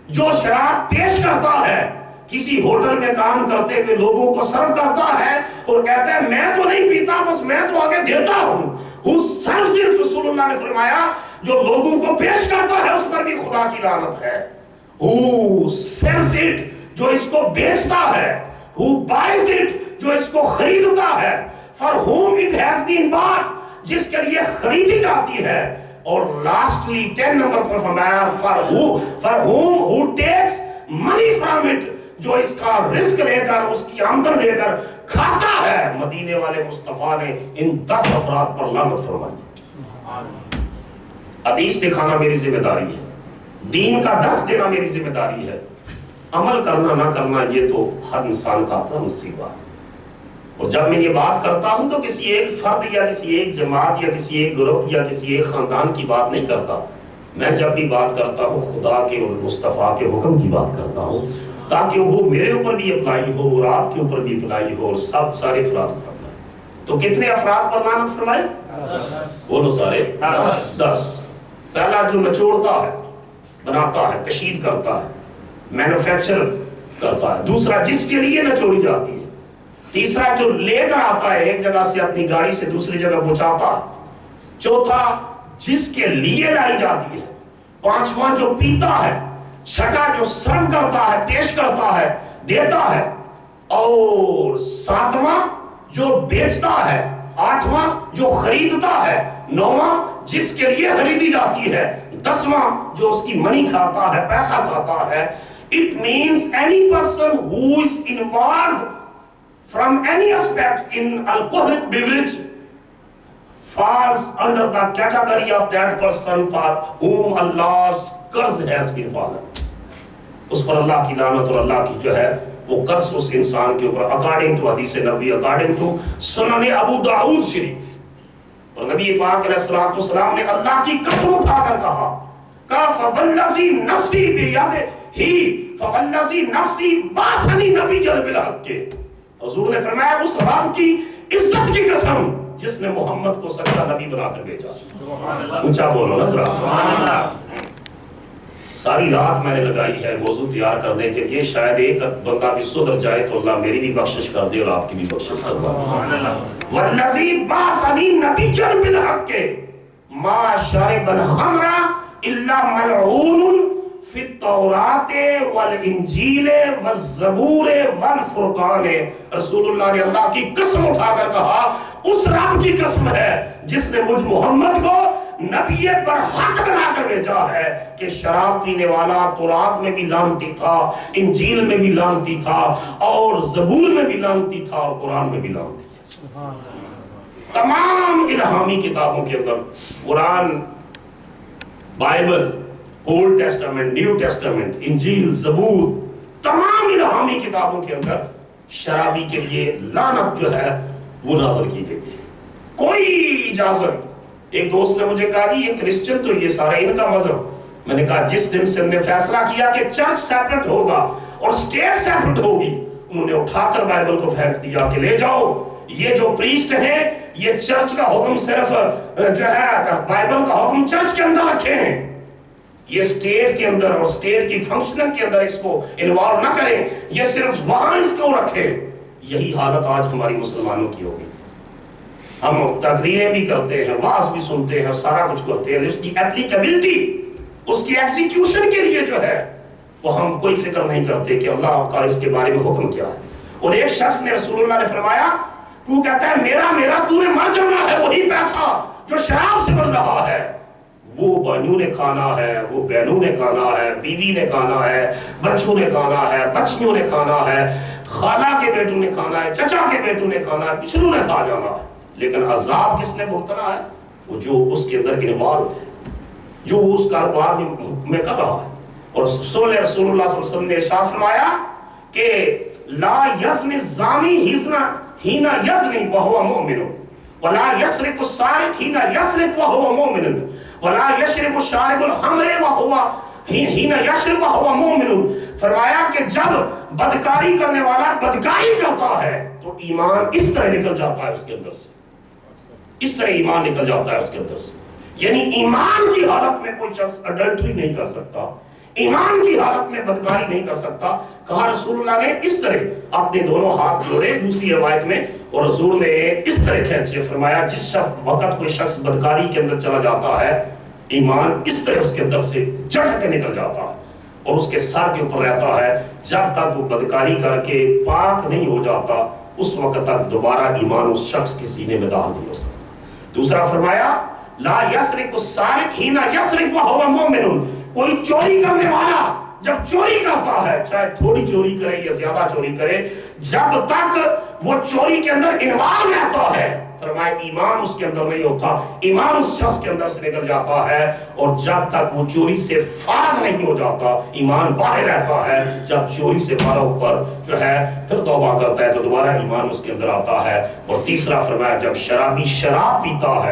جو شراب پیش کرتا ہے، کسی ہوٹل میں کام کرتے ہوئے لوگوں کو سرو کرتا ہے اور کہتا ہے میں تو نہیں پیتا، بس میں تو آگے دیتا ہوں۔ who serves it، رسول اللہ نے فرمایا جو لوگوں کو پیش کرتا ہے اس پر بھی خدا کی لعنت ہے۔ who sells it، جو اس کو بیچتا ہے، who buys it، جو اس کو خریدتا ہے، for whom it has been bought، جس کے لیے خریدی جاتی ہے، اور lastly 10 نمبر پر فرمایا for whom who takes money from it، جو اس کا رزق لے کر، اس کی آمدن لے کر کھاتا ہے۔ مدینے والے مصطفیٰ نے ان 10 افراد پر لعنت فرمائی۔ حدیث دکھانا میری ذمہ داری ہے، دین کا درس دینا میری ذمہ داری ہے، عمل کرنا نہ کرنا یہ تو ہر انسان کا اپنا نصیب ہے۔ اور جب میں یہ بات کرتا ہوں تو کسی ایک فرد یا کسی ایک جماعت یا کسی ایک گروپ یا کسی ایک خاندان کی بات نہیں کرتا، میں جب بھی بات کرتا ہوں خدا کے اور مصطفیٰ کے حکم کی بات کرتا ہوں، تاکہ وہ میرے اوپر بھی اپلائی ہو اور آپ کے اوپر بھی اپلائی ہو اور سب سارے افراد پر اپلائی۔ تو کتنے افراد پر لعنت فرمائے؟ بولو سارے 10۔ پہلا جو نچوڑتا ہے، بناتا ہے، کشید کرتا ہے، مینوفیکچر کرتا ہے۔ دوسرا جس کے لیے نچوڑی جاتی ہے۔ تیسرا جو لے کر آتا ہے ایک جگہ سے اپنی گاڑی سے دوسری جگہ پہنچاتا ہے۔ چوتھا جس کے لیے لائی جاتی ہے۔ پانچواں جو پیتا ہے۔ چھٹا جو سرو کرتا ہے، پیش کرتا ہے، دیتا ہے، اور ساتواں جو بیچتا ہے، آٹھواں جو خریدتا ہے، نواں جس کے لیے خریدی جاتی ہے، دسواں جو اس کی منی کھاتا ہے، پیسہ کھاتا ہے۔ It means any person who is involved from any aspect in alcoholic beverage falls under the category of that person for whom Allah's curse has been fallen. اس پر اللہ کی لعنت اور اللہ کی جو ہے وہ قرض اس انسان کے اوپر according to حدیث نبوی, according to سنن ابو داؤد شریف. اور نبی پاک علیہ الصلوۃ والسلام نے اللہ کی قسم اٹھا کر کہا فوالذی نفسی بیدہ فوالذی نفسی باسنی نبی بالحق کے. حضور نے فرمایا اس رب کی عزت کی قسم جس نے محمد کو سچا نبی بنا کر بھیجا. اونچا بولو نا ذرا سبحان اللہ. ساری رات میں نے لگائی ہے موضوع تیار کرنے کے لیے, شاید ایک بندہ بھی سدھر جائے تو اللہ میری بھی بخشش کر دے اور آپ کی بھی بخشش کر دے. والذی باسنی نبی بالحق ما شرب الخمر الا ملعون فی التوراۃ والانجیل والزبور والفرقان. رسول اللہ نے اللہ کی قسم اٹھا کر کہا اس رب کی قسم ہے جس نے مجھ محمد کو نبی پر حق بنا کر بھیجا ہے کہ شراب پینے والا تورات میں بھی لعنتی تھا, انجیل میں بھی لعنتی تھا, اور زبور میں بھی لعنتی تھا, اور قرآن میں بھی لعنتی تھا. تمام الہامی کتابوں کے اندر قرآن, Bible, old testament, new testament, انجیل, زبور, تمام الہامی کتابوں کے اندر شرابی کے لیے لعنت جو ہے وہ نازل کی گئی ہے. کوئی اجازت. ایک دوست نے مجھے کہا کہ یہ کرسچن تو یہ سارا ان کا مذہب. میں نے کہا جس دن سے انہوں نے فیصلہ کیا کہ چرچ سیپریٹ ہوگا اور سٹیٹ سیپریٹ ہوگی, انہوں نے اٹھا کر بائبل کو پھینک دیا کہ لے جاؤ, یہ جو پریسٹ ہیں یہ چرچ کا حکم صرف جو ہے بائبل کا حکم چرچ کے اندر رکھے ہیں, یہ سٹیٹ کے اندر اور سٹیٹ کی فنکشننگ کے اندر اس کو انوالو نہ کریں, یہ صرف وہاں اس کو رکھے. یہی حالت آج ہماری مسلمانوں کی ہوگی. ہم تقریریں بھی کرتے ہیں, وعظ بھی سنتے ہیں, سارا کچھ کرتے ہیں, اس کی اپلیکیبلٹی, اس کی ایکسیکیوشن کے لیے جو ہے وہ ہم کوئی فکر نہیں کرتے کہ اللہ کا اس کے بارے میں حکم کیا ہے. اور ایک شخص نے, رسول اللہ نے فرمایا, وہ کہتا ہے میرا تو نے مر جانا ہے, وہی پیسہ جو شراب سے بن رہا ہے وہ بانیوں نے کھانا ہے, وہ بہنوں نے کھانا ہے, بیوی نے کھانا ہے, بچوں نے کھانا ہے, بچیوں نے کھانا ہے, خالہ کے بیٹوں نے کھانا ہے, چچا کے بیٹوں نے کھانا ہے, پچھلوں نے کھا جانا ہے. لیکن عذاب کس نے بھگتنا ہے؟ وہ جو اس کے اندر انوالو ہے, جو وہ اس کاروبار میں کر رہا ہے. اور رسول اللہ صلی اللہ علیہ وسلم نے ارشاد فرمایا کہ لا یزنی الزانی حینا یزنی وہو مؤمن ولا یسرق السارق حینا یسرق وہو مؤمن ولا یشرب الشارب الخمر وہو حینا یشرب وہو مؤمن. فرمایا کہ جب بدکاری کرنے والا بدکاری کرتا ہے تو ایمان اس طرح نکل جاتا ہے اس کے اندر سے, اس طرح ایمان نکل جاتا ہے اس کے اندر سے. یعنی ایمان کی حالت میں کوئی شخص اڈلٹری نہیں کر سکتا, ایمان کی حالت میں بدکاری نہیں کر سکتا. کہا رسول اللہ نے اس طرح اپنے دونوں ہاتھ جوڑے دوسری روایت میں, اور حضور نے اس طرح کھینچے. فرمایا جس وقت کوئی شخص بدکاری کے اندر چلا جاتا ہے ایمان اس طرح اس کے اندر سے جھٹ کے نکل جاتا ہے اور اس کے سر کے اوپر رہتا ہے جب تک وہ بدکاری کر کے پاک نہیں ہو جاتا, اس وقت تک دوبارہ ایمان اس شخص کے سینے میں داخل نہیں ہو سکتا. دوسرا فرمایا لا یسرق السارق حین یسرق وہو مؤمن. کوئی چوری کرنے والا جب چوری کرتا ہے, چاہے تھوڑی چوری کرے یا زیادہ چوری کرے, جب تک وہ چوری کے اندر انوالو رہتا ہے, فرمایا ایمان اس کے اندر نہیں ہوتا, ایمان اس شخص کے اندر سے نکل جاتا ہے. اور جب تک وہ چوری سے فارغ نہیں ہو جاتا ایمان باہر رہتا ہے. جب چوری سے فارغ ہو کر جو ہے پھر توبہ کرتا ہے تو دوبارہ ایمان اس کے اندر آتا ہے. اور تیسرا فرمایا جب شرابی شراب پیتا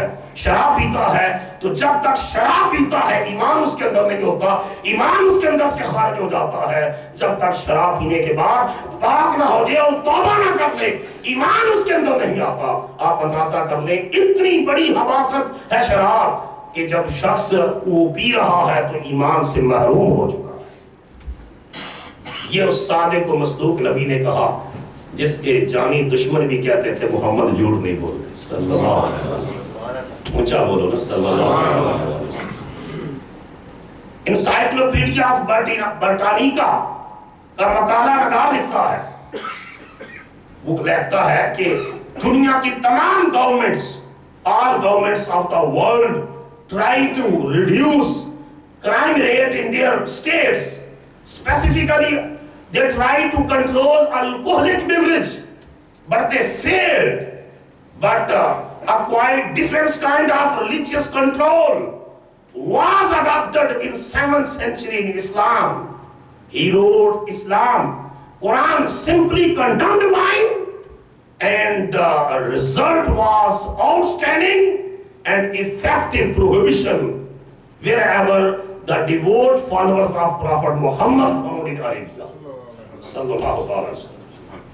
ہے تو جب تک شراب پیتا ہے ایمان اس کے اندر نہیں ہوتا, ایمان اس کے اندر سے خارج ہو جاتا ہے. جب تک شراب پینے کے بعد پاک نہ ہو جائے اور توبہ نہ کر لے ایمان اس کے اندر نہیں آتا. آپ اندازہ کر لیں اتنی بڑی حواست ہے شراب کہ جب شخص وہ پی رہا ہے تو ایمان سے محروم ہو چکا ہے. یہ اس صادق و مصدوق نبی نے کہا جس کے جانی دشمن بھی کہتے تھے محمد جھوٹ نہیں بولتے صلی اللہ علیہ وسلم. اونچا بولو نا صلی اللہ علیہ وسلم. انسائکلوپیڈیا آف برٹانیکا کا مقالہ نگار لکھتا ہے, وہ لکھتا ہے کہ دنیا کی تمام governments, all governments of the world try to reduce crime rate in their states. Specifically, they try to control alcoholic beverage, but they failed. But a quite different kind of religious control was adopted in 7th century in Islam. He wrote Islam. Quran simply condemned wine, and the result was outstanding and effective prohibition wherever the devout followers of Prophet Muhammad found in Arabia. sallallahu alaihi wasallam.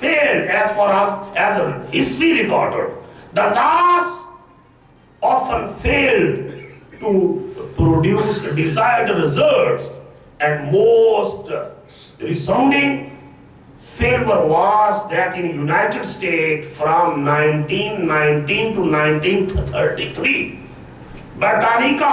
failed as far as history recorded. The laws often failed to produce desired results, and most resounding failure was that in United States from 1919 to 1933, Britannica,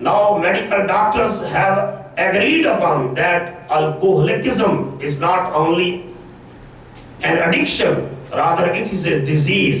now medical doctors have agreed upon that alcoholism is not only an addiction, rather it is a disease.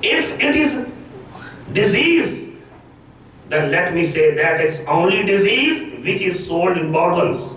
If it is disease, then let me say that it's only disease which is sold in bottles.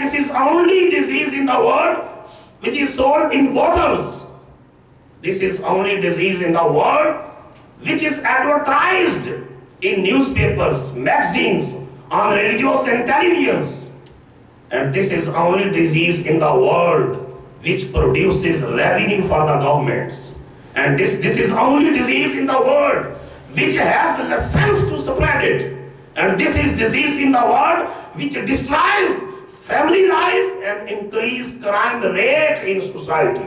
this is only disease in the world which is sold in bottles. This is only disease in the world which is advertised in newspapers, magazines, on radios and televisions. And this is only disease in the world which produces revenue for the governments. And this is only disease in the world which has a license to spread it. And this is disease in the world which destroys family life and increase crime rate in society.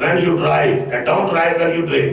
when you drive and don't drive when you drink।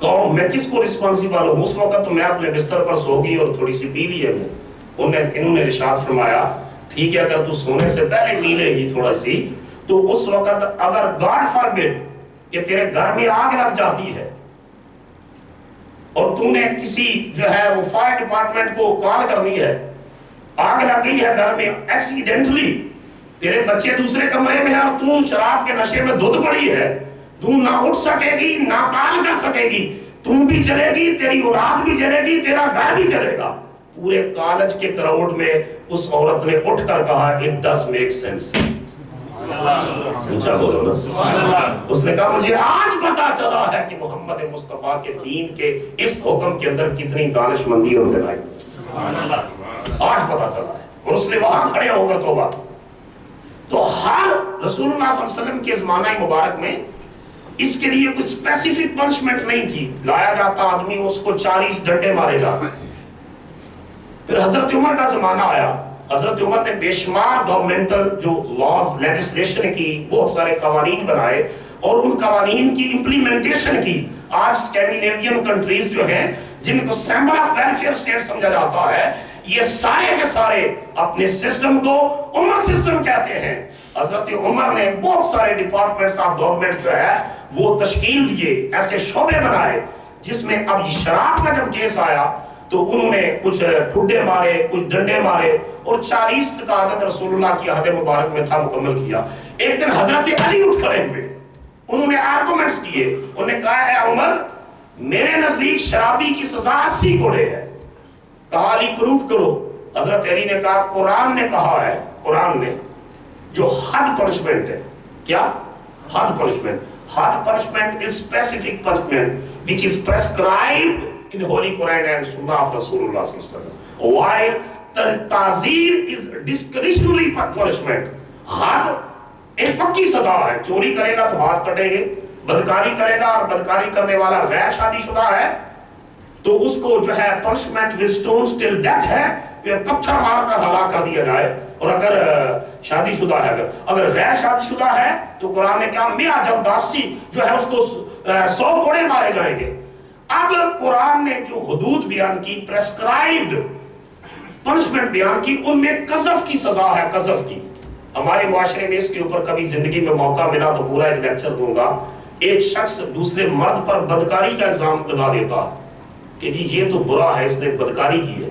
قوم میں کس کو responsible ہوں؟ اس وقت تو میں اپنے بستر پر سو گئی اور تھوڑی سی پی لی ہے میں. انہوں نے ارشاد فرمایا ٹھیک ہے اگر تو سونے سے پہلے پی لے گی تھوڑا سی تو اس وقت اگر گاڈ فاربڈ کہ تیرے گھر میں آگ لگ جاتی ہے اور تو نے کسی جو ہے وہ فائر ڈپارٹمنٹ کو کال کر دی ہے, آگ لگ گئی ہے گھر میں ایکسیڈنٹلی, تیرے بچے دوسرے کمرے میں ہیں اور تو شراب کے نشے میں دھت پڑی ہے, تو نہ اٹھ سکے گی نہ کال کر سکے گی, تو بھی چلے گی, تیری اولاد بھی چلے گی, تیرا گھر بھی چلے گا. پورے کالج کے کراؤڈ میں اس عورت نے اٹھ کر کہا اٹ ڈز میک سینس. اونچا بولو نا. اس نے کہا مجھے آج پتا چلا ہے کہ محمد مصطفیٰ کے دین کے اس حکم کے اندر کتنی دانش مندی اور گہرائی, آج پتا چلا ہے. اور اس نے وہاں کھڑے ہو کر توبہ. تو ہر رسول اللہ صلی اللہ علیہ وسلم کے زمانہ مبارک میں اس کے لیے کچھ اسپیسیفک پنشمنٹ نہیں تھی. لایا جاتا آدمی, اس کو 40 ڈنڈے مارے جاتے. پھر حضرت عمر کا زمانہ آیا. حضرت عمر نے بے شمار گورنمنٹل جو لاز لیجسلیشن کی, بہت سارے قوانین بنائے اور ان قوانین کی امپلیمنٹیشن کی. آج اسکینڈینیوین کنٹریز جو ہیں جن کو سیمبل آف ویلفیئر اسٹیٹ سمجھا جاتا ہے, یہ سارے کے سارے اپنے سسٹم کو عمر سسٹم کہتے ہیں. حضرت عمر نے بہت سارے ڈپارٹمنٹس آف گورنمنٹ جو ہے وہ تشکیل دیے, ایسے شعبے بنائے جس میں اب شراب کا جب کیس آیا تو انہوں نے کچھ ٹھڈے مارے, کچھ ڈنڈے مارے اور 40 کا عدد رسول اللہ کی عہد مبارک میں تھا مکمل کیا. ایک دن حضرت علی اٹھ کھڑے ہوئے, انہوں نے آرگومنٹس کیے. انہوں نے کہا اے عمر میرے نزدیک شرابی کی سزا 80 کوڑے ہے. کہا علی پروف کرو. حضرت علی نے کہا قرآن نے کہا ہے, قرآن نے جو حد پنشمنٹ ہے, کیا حد پنشمنٹ, حد punishment is specific punishment which is prescribed in the Holy Quran and Sunnah of Rasulullah sallallahu alaihi wasallam, while ta'zir is discretionary punishment. حد ایک پکی سزا ہے. چوری کرے گا تو ہاتھ کٹیں گے, بدکاری کرے گا اور بدکاری کرنے والا غیر شادی شدہ ہے تو اس کو جو ہے punishment with stones till death ہے, پتھر مار کر ہلاک کر دیا جائے. اور اگر شادی شدہ ہے, اگر غیر شادی شدہ ہے تو قرآن نے کہا 100 جلداسی جو ہے اس کو 100 کوڑے مارے جائیں گے. اب قرآن نے جو حدود بیان کی, پریسکرائبڈ پنشمنٹ بیان کی, ان میں قذف کی سزا ہے, قذف کی. ہمارے معاشرے میں اس کے اوپر کبھی زندگی میں موقع ملا تو پورا ایک لیکچر دوں گا. ایک شخص دوسرے مرد پر بدکاری کا الزام لگا دیتا ہے کہ جی یہ تو برا ہے, اس نے بدکاری کی ہے,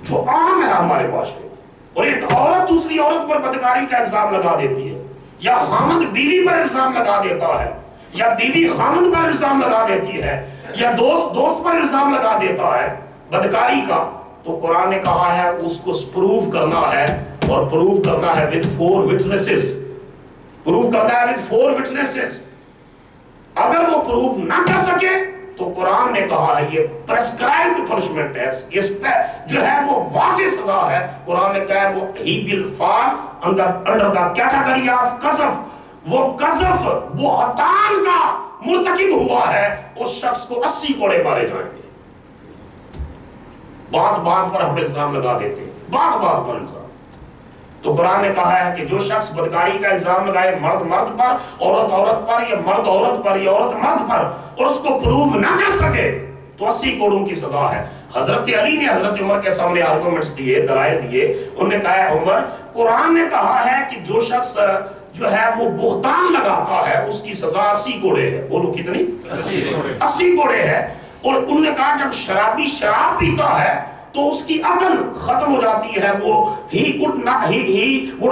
جو عام ہے ہمارے معاشرے میں. اور ایک عورت دوسری عورت پر بدکاری کا الزام لگا دیتی ہے, یا خامد بیوی پر الزام لگا دیتا ہے, یا بیوی خامد پر الزام لگا دیتی ہے, یا دوست دوست پر الزام لگا دیتا ہے بدکاری کا. تو قرآن نے کہا ہے اس کو پروف کرنا ہے, اور پروف کرنا ہے with 4 witnesses, پروف کرنا ہے with 4 witnesses. اگر وہ پروف نہ کر سکے تو قرآن نے کہا ہے یہ prescribed punishment ہے, اس پہ جو ہے وہ واضح سزا ہے. قرآن نے کہا ہے وہ he will fall under the category of قذف. وہ قذف بہتان کا مرتکب ہوا ہے, اس شخص کو 80 کوڑے مارے جائیں گے. بات بات پر ہم الزام لگا دیتے ہیں, بات بات پر الزام. تو قرآن نے کہا ہے کہ جو شخص بدکاری کا الزام لگائے مرد مرد پر, عورت عورت پر, یا مرد عورت پر, یا عورت مرد پر, اور اس کو پروف نہ کر سکے تو 80 کوڑوں کی سزا ہے. حضرت علی نے حضرت عمر کے سامنے آرگومنٹس دیے, دلائل دیے. انہوں نے کہا ہے عمر قرآن نے کہا ہے کہ جو شخص جو ہے وہ بہتان لگاتا ہے اس کی سزا 80 کوڑے ہے. بولو کتنی؟ 80 کوڑے ہے. اور انہوں نے کہا جب شرابی شراب پیتا ہے تو اس کی عقل ختم ہو جاتی ہے, وہ he would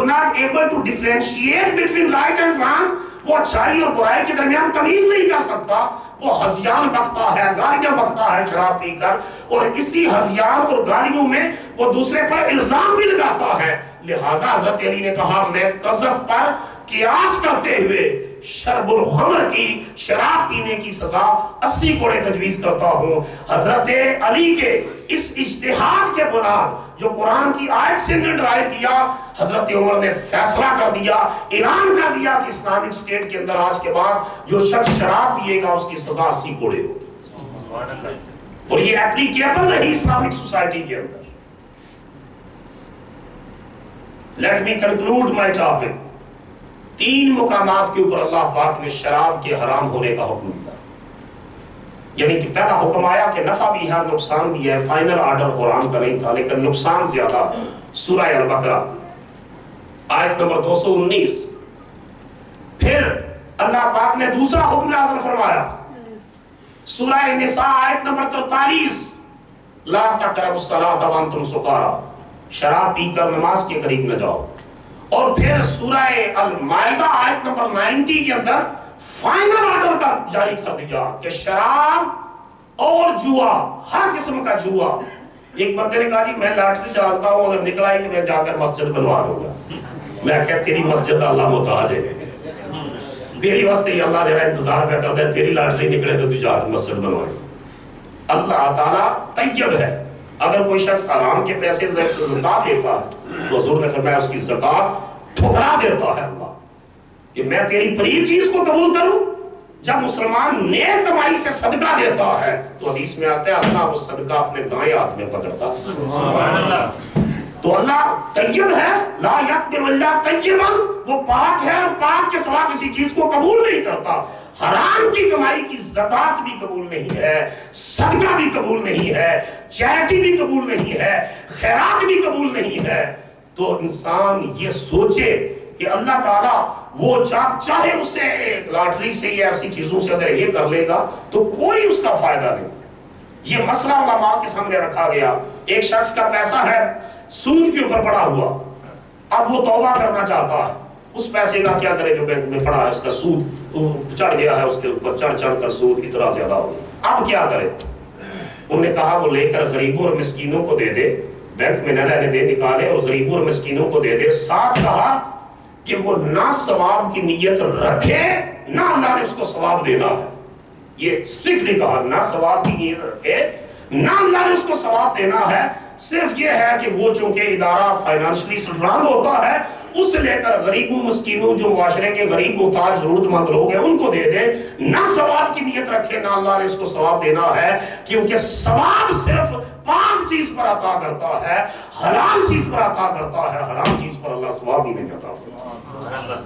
not able to differentiate between right and wrong, وہ اچھائی اور برائی کے درمیان تمیز نہیں کر سکتا. وہ ہذیان بکتا ہے, گالیاں بکتا ہے شراب پی کر, اور اسی ہذیان اور گالیوں میں وہ دوسرے پر الزام بھی لگاتا ہے. لہذا حضرت علی نے کہا میں قذف پر قیاس کرتے ہوئے شرب الخمر کی, شراب پینے کی سزا 80 کوڑے تجویز کرتا ہوں. حضرت علی کے اس اجتہاد کے بنیاد جو قرآن کی آیت سے نے ڈرائیو کیا, حضرت عمر نے فیصلہ کر دیا, اعلان کر دیا کہ اسلامک اسٹیٹ کے اندر آج کے بعد جو شخص شراب پیے گا اس کی سزا 80 کوڑے ہوگی. اور یہ اپلیکیبل رہی اسلامک سوسائٹی کے اندر. Let me conclude my topic. 3 مقامات کے اوپر اللہ پاک نے شراب کے حرام ہونے کا حکم دیا. یعنی کہ پہلا حکم آیا کہ نفع بھی ہے نقصان بھی ہے، فائنل آرڈر حرام کا نہیں تھا لیکن نقصان زیادہ۔ سورہ البقرہ آیت نمبر 219۔ پھر اللہ پاک نے دوسرا حکم نازل فرمایا سورہ نساء آیت نمبر 43، لا تقربوا الصلاۃ وانتم سکارا، شراب پی کر نماز کے قریب نہ جاؤ۔ اور پھر سورہ المائدہ آیت نمبر 90 کے اندر فائنل آرڈر کا جاری کر دیا کہ شراب اور جوا، ہر قسم کا جوا۔ ایک بندے نے کہا جی میں لاٹری ڈالتا ہوں، اگر نکلا ہی کہ میں جا کر مسجد بنوا دوں گا۔ میں کہا تیری مسجد اللہ محتاج ہے، تیری واسطے ہی اللہ جڑا انتظار پہ کرتا ہے، تیری لاٹری نکلے تو جا کر مسجد بنوائے۔ اللہ تعالیٰ طیب ہے۔ اگر کوئی شخص حرام کے پیسے سے زکات دیتا ہے تو حضور نے فرمایا اس کی زکات ٹھکرا دیتا ہے اللہ، کہ میں تیری پلید چیز کو قبول کروں۔ جب مسلمان نیک کمائی سے صدقہ دیتا ہے تو حدیث میں آتا ہے اللہ وہ صدقہ اپنے دائیں ہاتھ میں پکڑتا ہے۔ تو اللہ طیب ہے، لا یقبل اللہ طیبا، وہ پاک ہے اور پاک کے سوا کسی چیز کو قبول نہیں کرتا۔ حرام کی کمائی کی زکات بھی قبول نہیں ہے، صدقہ بھی قبول نہیں ہے، چیریٹی بھی قبول نہیں ہے، خیرات بھی قبول نہیں ہے۔ تو انسان یہ سوچے کہ اللہ تعالیٰ وہ چاہے اس سے لاٹری سے یا ایسی چیزوں سے اگر یہ کر لے گا تو کوئی اس کا فائدہ نہیں۔ یہ مسئلہ علماء کے سامنے رکھا گیا۔ ایک شخص کا پیسہ ہے سود کے اوپر پڑا ہوا، اب وہ توبہ کرنا چاہتا ہے، اس پیسے کا کیا کرے جو بینک میں پڑا ہے، اس کا سود چڑھ گیا ہے، اس کے اوپر چڑھ کر سود اتنا زیادہ ہو گیا، اب کیا کرے؟ انہوں نے کہا وہ لے کر غریبوں اور مسکینوں کو دے دے، بینک میں نہ رہنے دے، نکالے اور غریبوں اور مسکینوں کو دے دے۔ ساتھ کہا کہ وہ نہ ثواب کی نیت رکھے نہ اللہ نے اس کو ثواب دینا ہے۔ یہ سٹرکٹلی کہا، نہ ثواب کی نیت رکھے نہ اللہ نے اس کو ثواب دینا ہے، صرف یہ ہے کہ وہ چونکہ ادارہ فائنانشلی سٹرانگ ہوتا ہے، اس سے لے کر غریبوں مسکینوں جو معاشرے کے غریب محتاج ضرورت مند لوگ ہیں ان کو دے دے، نہ ثواب کی نیت رکھے نہ اللہ نے اس کو ثواب دینا ہے، کیونکہ ثواب صرف پاک چیز پر عطا کرتا ہے، حلال چیز پر عطا کرتا ہے، حرام چیز پر اللہ ثواب ہی نہیں عطا کرتا۔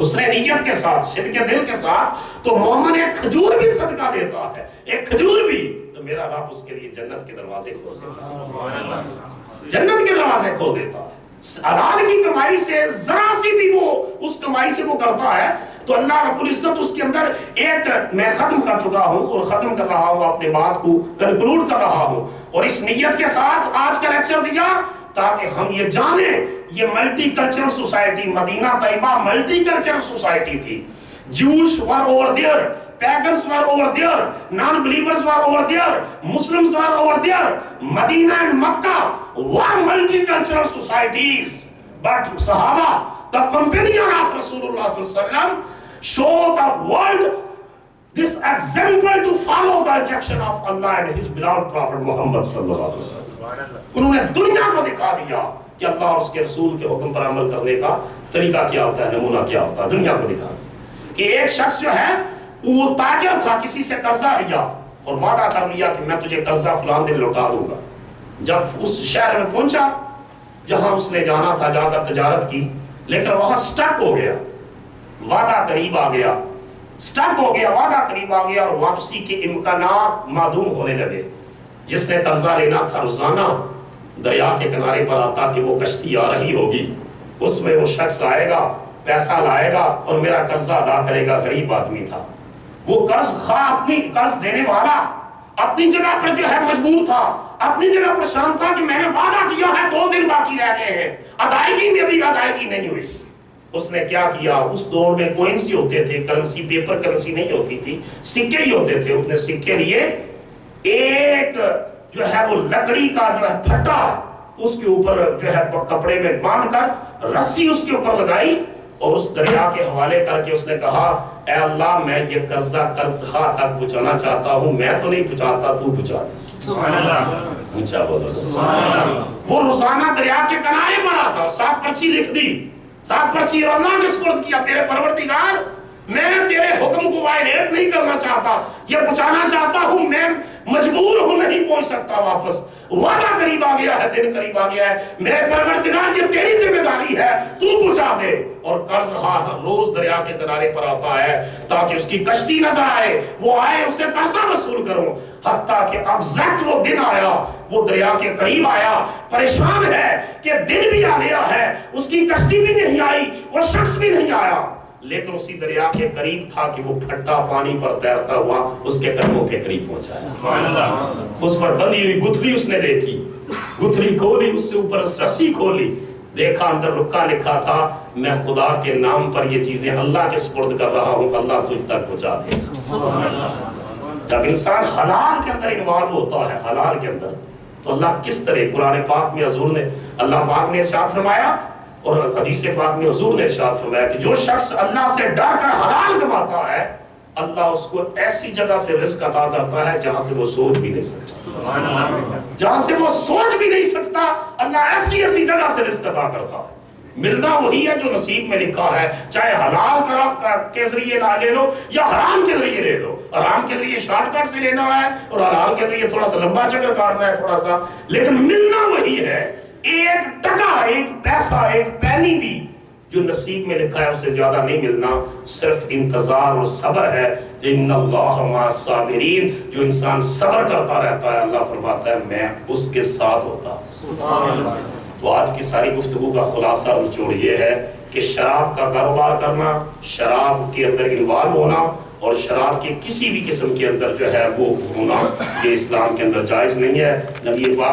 حسن نیت کے ساتھ، صدق دل کے ساتھ، تو مومن ایک کھجور بھی صدقہ دیتا ہے، ایک کھجور بھی، تو میرا رب اس کے لیے جنت کے دروازے کھول دیتا ہے، جنت کے دروازے کھول دیتا ہے۔ حلال کی کمائی سے ذرا سی بھی وہ اس کمائی سے وہ کرتا ہے تو اللہ رب العزت اس کے اندر ایک، میں ختم کر چکا ہوں اور ختم کر رہا ہوں اپنے بات کو کنکلوڈ کر رہا ہوں، اور اس نیت کے ساتھ آج کا لیکچر دیا تاکہ ہم یہ جانیں یہ ملٹی کلچرل سوسائٹی، مدینہ طیبہ ملٹی کلچرل سوسائٹی تھی۔ Jews were over there, pagans were over there, non-believers were over there, Muslims were over there. Medina and Makkah were multicultural societies. But Sahaba, the companion of Rasulullah sallallahu alaihi wasallam, show the world this example to follow the instruction of Allah and His beloved Prophet Muhammad sallallahu alaihi wasallam. انہوں نے دنیا کو دکھا دیا کہ اللہ اور اس کے رسول کے حکم پر عمل کرنے کا طریقہ کیا ہوتا ہے، نمونہ کیا ہوتا ہے، دنیا کو دکھا دیا۔ کہ ایک شخص جو ہے وہ تاجر تھا، کسی سے قرضہ لیا اور وعدہ کر لیا کہ میں تجھے قرضہ فلان دن لوٹا دوں گا۔ جب اس شہر میں پہنچا جہاں اس نے جانا تھا، جا کر تجارت کی، لیکن وہاں سٹک ہو گیا، وعدہ قریب آ گیا، سٹک ہو گیا، وعدہ قریب آ گیا اور واپسی کے امکانات معدوم ہونے لگے۔ جس نے قرضہ لینا تھا روزانہ دریا کے کنارے پر آتا کہ وہ کشتی آ رہی ہوگی، اس میں وہ شخص آئے گا، پیسہ لائے گا اور میرا قرضہ ادا کرے گا۔ غریب آدمی تھا وہ، قرض خواہ، اپنی قرض دینے والا اپنی جگہ پر جو ہے مجبور تھا، اپنی جگہ پریشان تھا کہ میں نے وعدہ کیا ہے، 2 دن باقی رہ گئے ہیں، ادائیگی میں بھی ادائیگی نہیں ہوئی۔ اس نے کیا کیا، اس دور میں کوئنس ہی ہوتے تھے، کرنسی، پیپر کرنسی نہیں ہوتی تھی، سکے ہی ہوتے تھے۔ اس نے سکے لیے، ایک جو ہے وہ لکڑی کا جو ہے پھٹا اس کے اوپر جو ہے کپڑے میں باندھ کر رسی اس کے اوپر لگائی اور اس دریا کے حوالے کر کے اس نے کہا اے اللہ میں یہ قرضہ قرضہ تک پہنچانا چاہتا ہوں، میں تو نہیں پہنچاتا، تو پہنچا دے۔ سبحان اللہ، اونچا بولو سبحان اللہ۔ وہ روزانہ دریا کے کنارے پر آتا اور 7 پرچی لکھ دی، 7 پرچی اور اللہ کے سپرد کیا، میرے پروردگار میں تیرے حکم کو وائلیٹ نہیں کرنا چاہتا، یہ پہنچانا چاہتا ہوں، میں مجبور ہوں نہیں نہیں پہنچ سکتا واپس، وعدہ قریب آ گیا ہے، دن قریب آ گیا ہے، میرے پروردگار یہ تیری ذمہ داری ہے، تو پہنچا دے۔ اور قرض روز دریا کے کنارے پر آتا ہے تاکہ اس کی کشتی نظر آئے، وہ آئے اسے قرضہ وصول کروں، حتیٰ کہ ایگزیکٹ وہ دن آیا، وہ دریا کے قریب آیا، پریشان ہے کہ دن بھی آ گیا ہے، اس کی کشتی بھی نہیں آئی، وہ شخص بھی نہیں آیا، لیکن اسی دریا کے قریب تھا کہ وہ پھٹا پانی پر تیرتا ہوا اس کے قدموں کے قریب پہنچایا۔ اس پر بندھی ہوئی گتھری اس نے دیکھی، گتھری کھولی، اس سے اوپر رسی کھولی، دیکھا اندر رکا لکھا تھا میں خدا کے نام پر یہ چیزیں اللہ کے سپرد کر رہا ہوں، اللہ تجھ تک پہنچا دے۔ جب انسان حلال کے اندر انوالو ہوتا ہے، حلال کے اندر، تو اللہ کس طرح، قرآن پاک میں حضور نے، اللہ پاک نے ارشاد فرمایا اور حدیث پاک میں حضور نے ارشاد فرمایا کہ جو شخص اللہ سے ڈر کر حلال کماتا ہے، اللہ اس کو ایسی جگہ سے رزق عطا کرتا ہے جہاں سے وہ سوچ بھی نہیں سکتا، جہاں سے وہ سوچ بھی نہیں سکتا، اللہ ایسی ایسی جگہ سے رزق عطا کرتا ہے۔ ملنا وہی ہے جو نصیب میں لکھا ہے، چاہے حلال کے ذریعے لے لو یا حرام کے ذریعے لے لو۔ حرام کے ذریعے شارٹ کٹ سے لینا ہے اور حلال کے ذریعے تھوڑا سا لمبا چکر کاٹنا ہے تھوڑا سا، لیکن ملنا وہی ہے۔ ایک ٹکا، ایک پیسہ، ایک پینی بھی جو نصیب میں لکھا ہے اس سے زیادہ نہیں ملنا، صرف انتظار اور صبر ہے۔ ان اللہ مع الصابرین، جو انسان صبر کرتا رہتا ہے اللہ فرماتا ہے میں اس کے ساتھ ہوتا ہوں۔ تو آج کی ساری گفتگو کا خلاصہ اور نچوڑ یہ ہے کہ شراب کا کاروبار کرنا، شراب کے اندر انوالو ہونا اور شراب کے کسی بھی قسم کے اندر جو ہے وہ ہونا، یہ اسلام کے اندر جائز نہیں ہے۔ نبی پاک